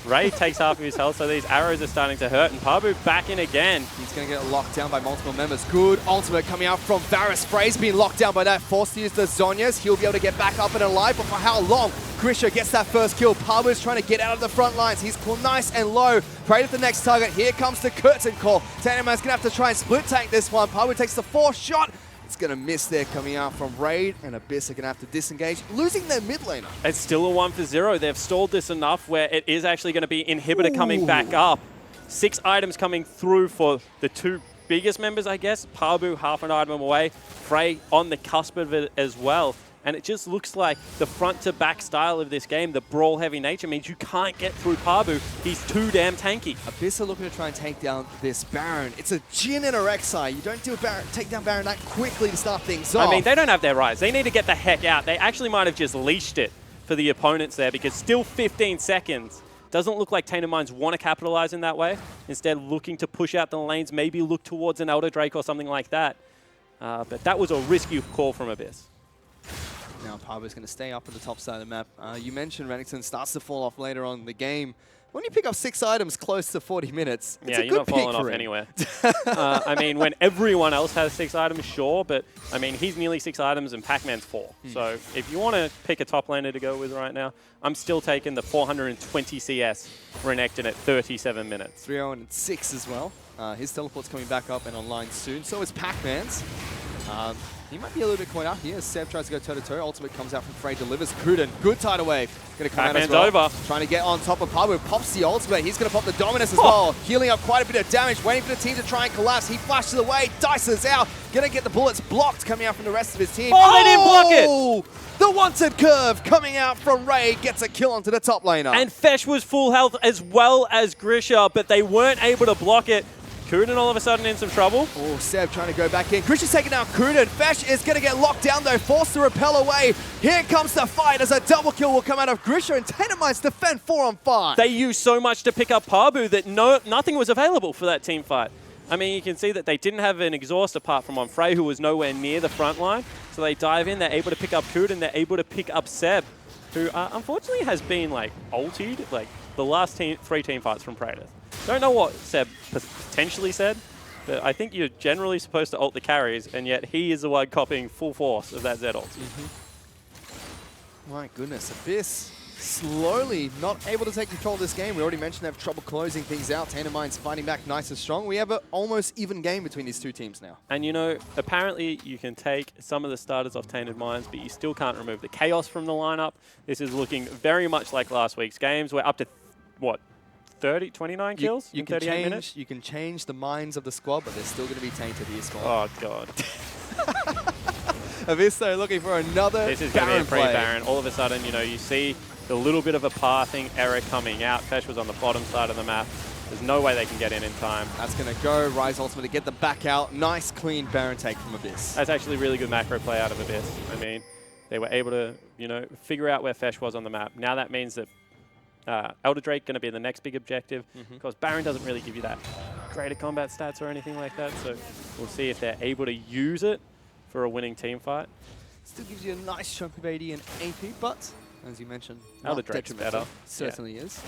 Ray takes half of his health, so these arrows are starting to hurt, and Pabu back in again. He's going to get locked down by multiple members. Good ultimate coming out from Varus. Frey's being locked down by that. Forced to use the Zhonya's. He'll be able to get back up and alive, but for how long? Grisha gets that first kill. Pabu's trying to get out of the front lines. He's nice and low. Praedyth the next target. Here comes the curtain call. Tainted Minds going to have to try and split tank this one. Pabu takes the 4th shot. It's going to miss there coming out from Raid, and Abyss are going to have to disengage, losing their mid laner. It's still a 1 for 0. They've stalled this enough where it is actually going to be Inhibitor coming back up. 6 items coming through for the 2 biggest members, I guess. Pabu half an item away. Frey on the cusp of it as well. And it just looks like the front-to-back style of this game, the brawl-heavy nature, means you can't get through Pabu. He's too damn tanky. Abyss are looking to try and take down this Baron. It's a Jhin and a Rek'Sai. You don't do a Baron, take down Baron that quickly to start things off. I mean, they don't have their Rise. They need to get the heck out. They actually might have just leashed it for the opponents there because still 15 seconds. Doesn't look like Tainted Minds want to capitalize in that way. Instead, looking to push out the lanes, maybe look towards an Elder Drake or something like that. But that was a risky call from Abyss. Now Pabu's going to stay up at the top side of the map. You mentioned Renekton starts to fall off later on in the game. When you pick up 6 items close to 40 minutes, it's a you're good not falling off him. anywhere. I mean, when everyone else has 6 items, sure, but I mean, he's nearly 6 items and Pac-Man's 4. So if you want to pick a top laner to go with right now, I'm still taking the 420 CS Renekton at 37 minutes. 306 as well. His teleport's coming back up and online soon. So is Pac-Man's. He might be a little bit caught out here. Seb tries to go toe-to-toe. Ultimate comes out from Frey, delivers Kuden. Good tidal wave. Going to come out as well. Over. Trying to get on top of Pabu. Pops the ultimate. He's going to pop the Dominus as well. Healing up quite a bit of damage. Waiting for the team to try and collapse. He flashes away. Dices out. Going to get the bullets blocked coming out from the rest of his team. Oh, they didn't block it! The wanted curve coming out from Ray gets a kill onto the top laner. And Fesh was full health as well as Grisha, but they weren't able to block it. Kuden all of a sudden in some trouble. Oh, Seb trying to go back in. Grisha's taking out Kuden. Fesh is going to get locked down though, forced to repel away. Here comes the fight as a double kill will come out of Grisha and Tainted Minds defend 4 on 5. They used so much to pick up Pabu that nothing was available for that team fight. I mean, you can see that they didn't have an exhaust apart from on Frey, who was nowhere near the front line. So they dive in, they're able to pick up Kuden, they're able to pick up Seb, who unfortunately has been like ultied like the last 3 team fights from Praetor. Don't know what Seb potentially said, but I think you're generally supposed to ult the carries, and yet he is the one copying full force of that Z ult. My goodness, Abyss slowly not able to take control of this game. We already mentioned they have trouble closing things out. Tainted Minds fighting back nice and strong. We have an almost even game between these 2 teams now. And you know, apparently you can take some of the starters off Tainted Minds, but you still can't remove the chaos from the lineup. This is looking very much like last week's games. We're up to, what, 29 kills in 38 minutes? You can change the minds of the squad, but they're still going to be tainted here, squad. Oh, God. Abyss, though, looking for another This is going to be a play. Baron. All of a sudden, you know, you see the little bit of a pathing error coming out. Fesh was on the bottom side of the map. There's no way they can get in time. That's going to go. Rise ultimate to get them back out. Nice, clean Baron take from Abyss. That's actually really good macro play out of Abyss. I mean, they were able to, you know, figure out where Fesh was on the map. Now that means that Elder Drake going to be the next big objective, because Baron doesn't really give you that greater combat stats or anything like that, so we'll see if they're able to use it for a winning team fight. Still gives you a nice chunk of AD and AP, but as you mentioned, Elder Drake's better. Certainly is.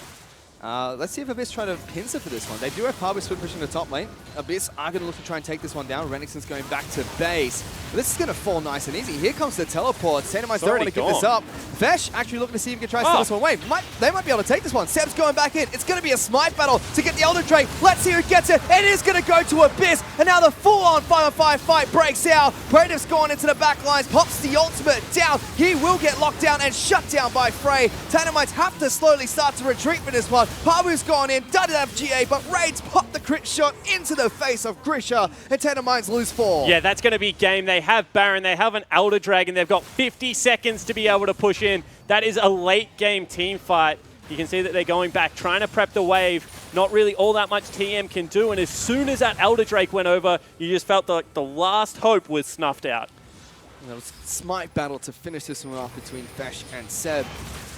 Let's see if Abyss try to pincer for this one. They do have Pabu split pushing the top lane. Abyss are going to look to try and take this one down. Renekton's going back to base. But this is going to fall nice and easy. Here comes the teleport. Tainted Minds don't want to give this up. Fesh actually looking to see if he can try to steal this one away. They might be able to take this one. Seb's going back in. It's going to be a smite battle to get the Elder Drake. Let's see who gets it. It is going to go to Abyss. And now the full-on 5-on-5 fight breaks out. Praetor's gone into the back lines. Pops the ultimate down. He will get locked down and shut down by Frey. Tainted Minds have to slowly start to retreat for this one. Pabu's gone in, doesn't have GA, but Raids popped the crit shot into the face of Grisha, and Tainted Minds lose 4. Yeah, that's going to be game. They have Baron, they have an Elder Dragon, they've got 50 seconds to be able to push in. That is a late game team fight. You can see that they're going back, trying to prep the wave. Not really all that much TM can do, and as soon as that Elder Drake went over, you just felt like the last hope was snuffed out. And that was a smite battle to finish this one off between Fesh and Seb.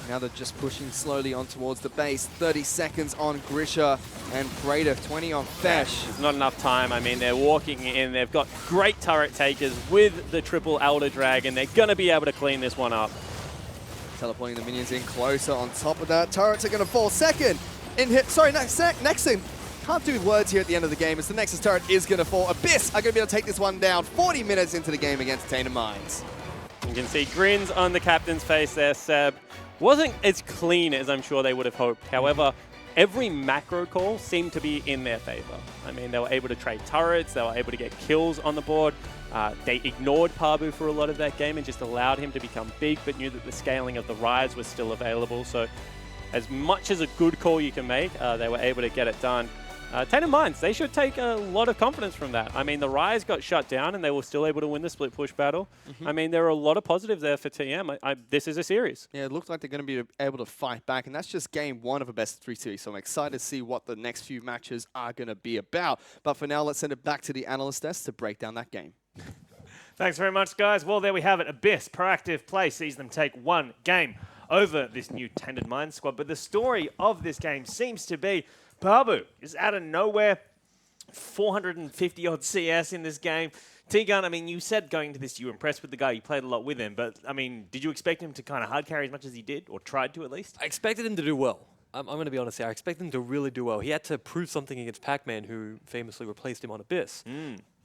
Now they're just pushing slowly on towards the base. 30 seconds on Grisha and Praetor, 20 on Fesh. There's not enough time. I mean, they're walking in. They've got great turret takers with the triple Elder Dragon. They're going to be able to clean this one up. Teleporting the minions in closer on top of that. Turrets are going to fall second. Next thing. Can't do words here at the end of the game as the Nexus turret is going to fall. Abyss are going to be able to take this one down 40 minutes into the game against Tainted Minds. You can see grins on the captain's face there, Seb. Wasn't as clean as I'm sure they would have hoped. However, every macro call seemed to be in their favor. I mean, they were able to trade turrets, they were able to get kills on the board. They ignored Pabu for a lot of that game and just allowed him to become big, but knew that the scaling of the Rise was still available. So as much as a good call you can make, they were able to get it done. Tainted Minds, they should take a lot of confidence from that. I mean, the Rise got shut down and they were still able to win the split push battle. I mean, there are a lot of positives there for TM. This is a series. Yeah, it looked like they're going to be able to fight back, and that's just game one of a best-of-3 series, so I'm excited to see what the next few matches are going to be about. But for now, let's send it back to the analyst desk to break down that game. Thanks very much, guys. Well, there we have it. Abyss, proactive play, sees them take one game over this new Tainted Minds squad. But the story of this game seems to be Babu is out of nowhere, 450-odd CS in this game. T-Gun, I mean, you said going into this you were impressed with the guy, you played a lot with him, but, I mean, did you expect him to kind of hard carry as much as he did, or tried to at least? I expected him to do well. I'm going to be honest here. I expected him to really do well. He had to prove something against Pac-Man, who famously replaced him on Abyss.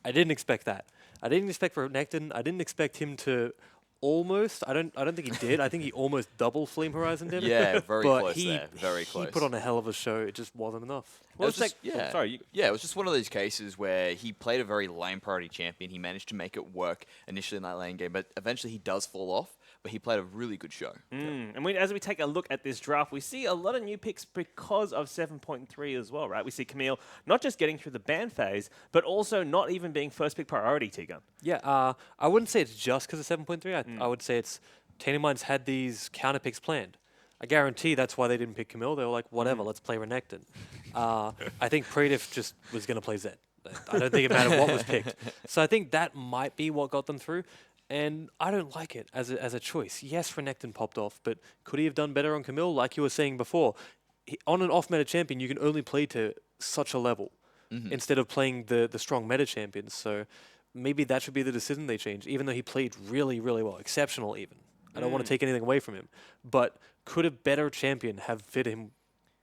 I didn't expect that. I didn't expect for Necton. I didn't expect him to almost. I don't think he did. I think he almost double Flame Horizon did. Yeah, very but close there. Very close. He put on a hell of a show. It just wasn't enough. Well, it was just, sorry. Yeah, it was just one of those cases where he played a very lane priority champion. He managed to make it work initially in that lane game, but eventually he does fall off. But he played a really good show. And as we take a look at this draft, we see a lot of new picks because of 7.3 as well, right? We see Camille not just getting through the ban phase, but also not even being first pick priority, T-Gun. Yeah, I wouldn't say it's just because of 7.3. I would say it's Tainted Minds had these counter picks planned. I guarantee that's why they didn't pick Camille. They were like, whatever, let's play Renekton. I think Praetif just was going to play Zed. I don't think it mattered what was picked. So I think that might be what got them through. And I don't like it as a choice. Yes, Renekton popped off, but could he have done better on Camille? Like you were saying before, on an off-meta champion, you can only play to such a level instead of playing the strong meta champions. So maybe that should be the decision they change, even though he played really, really well, exceptional even. I don't want to take anything away from him. But could a better champion have fit him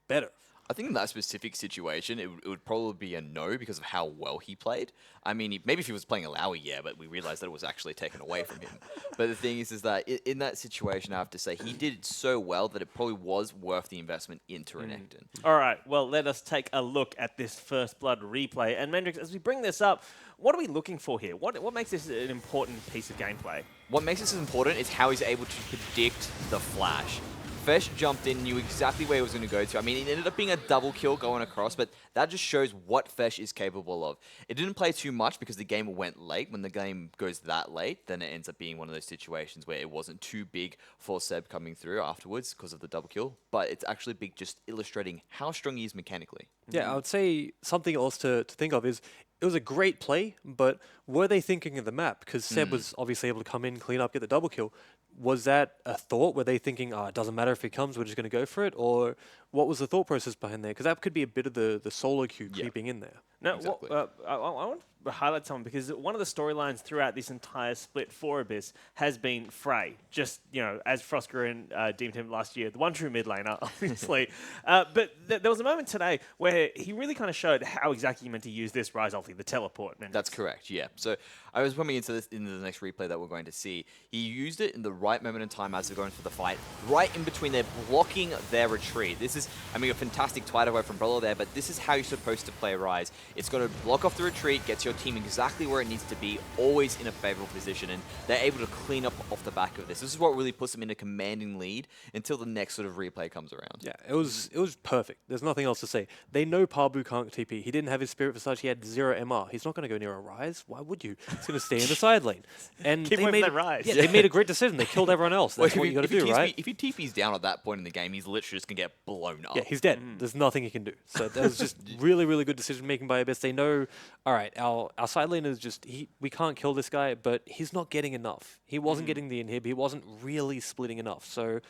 better? I think in that specific situation, it would probably be a no because of how well he played. I mean, maybe if he was playing Alawi, yeah, but we realized that it was actually taken away from him. But the thing is that in that situation, I have to say, he did it so well that it probably was worth the investment into Renekton. All right, well, let us take a look at this First Blood replay. And Mendrix, as we bring this up, what are we looking for here? What makes this an important piece of gameplay? What makes this important is how he's able to predict the flash. Fesh jumped in, knew exactly where he was going to go to. I mean, it ended up being a double kill going across, but that just shows what Fesh is capable of. It didn't play too much because the game went late. When the game goes that late, then it ends up being one of those situations where it wasn't too big for Seb coming through afterwards because of the double kill, but it's actually big just illustrating how strong he is mechanically. Yeah, I would say something else to think of is it was a great play, but were they thinking of the map? Because Seb was obviously able to come in, clean up, get the double kill. Was that a thought? Were they thinking, it doesn't matter if he comes, we're just going to go for it? Or what was the thought process behind there? Because that could be a bit of the solo queue creeping in there. Now, Exactly. I want to highlight something because one of the storylines throughout this entire split for Abyss has been Frey. Just, as Frostgren deemed him last year, the one true mid laner, obviously. But there was a moment today where he really kind of showed how exactly he meant to use this Rise ulti, the teleport. Man. That's correct, yeah. So I was coming into the next replay that we're going to see. He used it in the right moment in time as they're going for the fight, right in between there, blocking their retreat. This is, a fantastic twite away from Brolo there, but this is how you're supposed to play Rise. It's got to block off the retreat, gets your team exactly where it needs to be, always in a favorable position, and they're able to clean up off the back of this. This is what really puts them in a commanding lead until the next sort of replay comes around. Yeah, it was perfect. There's nothing else to say. They know Pabu can't TP. He didn't have his Spirit Visage. He had 0 MR. He's not going to go near a Rise. Why would you? He's going to stay in the side lane. And Keep they made that Rise. Yeah, they made a great decision. They killed everyone else. That's what you got to do, right? If he TP's down at that point in the game, he's literally just going to get blown up. Yeah, he's dead. There's nothing he can do. So that was just really, really good decision making by Abyss. They know, all right, our side lane is just, we can't kill this guy, but he's not getting enough. He wasn't getting the inhib. He wasn't really splitting enough. So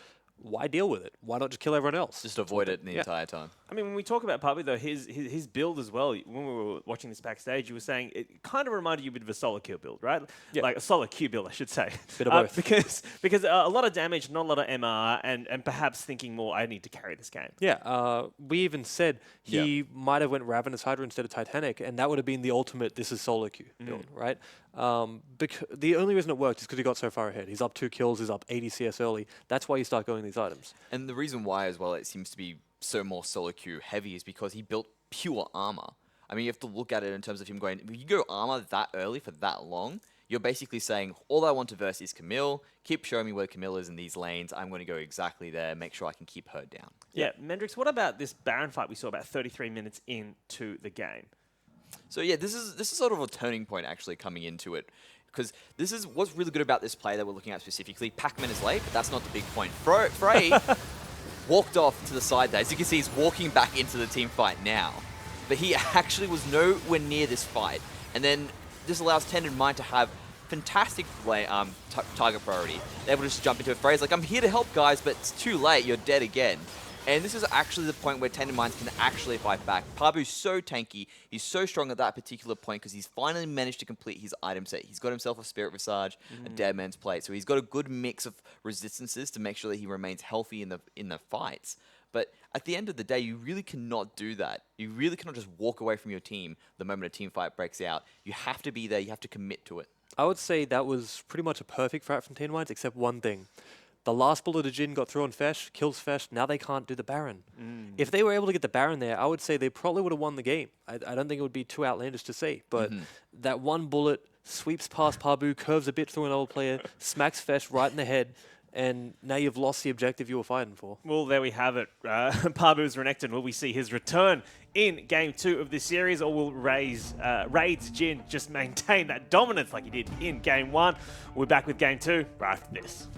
why deal with it? Why not just kill everyone else? Just avoid it the entire time. I mean, when we talk about Pabu, though, his build as well, when we were watching this backstage, you were saying it kind of reminded you a bit of a solo Q build, right? Yeah. Like a solo Q build, I should say. Bit of both. Because a lot of damage, not a lot of MR, and perhaps thinking more, I need to carry this game. Yeah, we even said he might have went Ravenous Hydra instead of Titanic, and that would have been the ultimate this is solo queue build, right? The only reason it worked is because he got so far ahead. He's up 2 kills, he's up 80 CS early. That's why you start going these items. And the reason why as well it seems to be so more solo queue heavy is because he built pure armor. I mean, you have to look at it in terms of him going, if you go armor that early for that long, you're basically saying, all I want to verse is Camille. Keep showing me where Camille is in these lanes. I'm going to go exactly there, make sure I can keep her down. Yeah, Mendrix, what about this Baron fight we saw about 33 minutes into the game? So yeah, this is sort of a turning point actually coming into it. Because this is what's really good about this play that we're looking at specifically. Pac-Man is late, but that's not the big point. Frey walked off to the side there. As you can see, he's walking back into the team fight now. But he actually was nowhere near this fight. And then this allows Tainted Mind to have fantastic target priority. They're able to just jump into a Frey's like, I'm here to help guys, but it's too late, you're dead again. And this is actually the point where Tainted Minds can actually fight back. Pabu's so tanky, he's so strong at that particular point because he's finally managed to complete his item set. He's got himself a Spirit Visage, a Dead Man's Plate, so he's got a good mix of resistances to make sure that he remains healthy in the fights. But at the end of the day, you really cannot do that. You really cannot just walk away from your team the moment a team fight breaks out. You have to be there, you have to commit to it. I would say that was pretty much a perfect fight from Tainted Minds, except one thing. The last bullet of Jin got through on Fesh, kills Fesh, now they can't do the Baron. If they were able to get the Baron there, I would say they probably would have won the game. I don't think it would be too outlandish to say, but that one bullet sweeps past Pabu, curves a bit through another player, smacks Fesh right in the head, and now you've lost the objective you were fighting for. Well, there we have it. Pabu's Renekton. Will we see his return in Game 2 of this series, or will Raid's Jin just maintain that dominance like he did in Game 1? We're back with Game 2 right after this.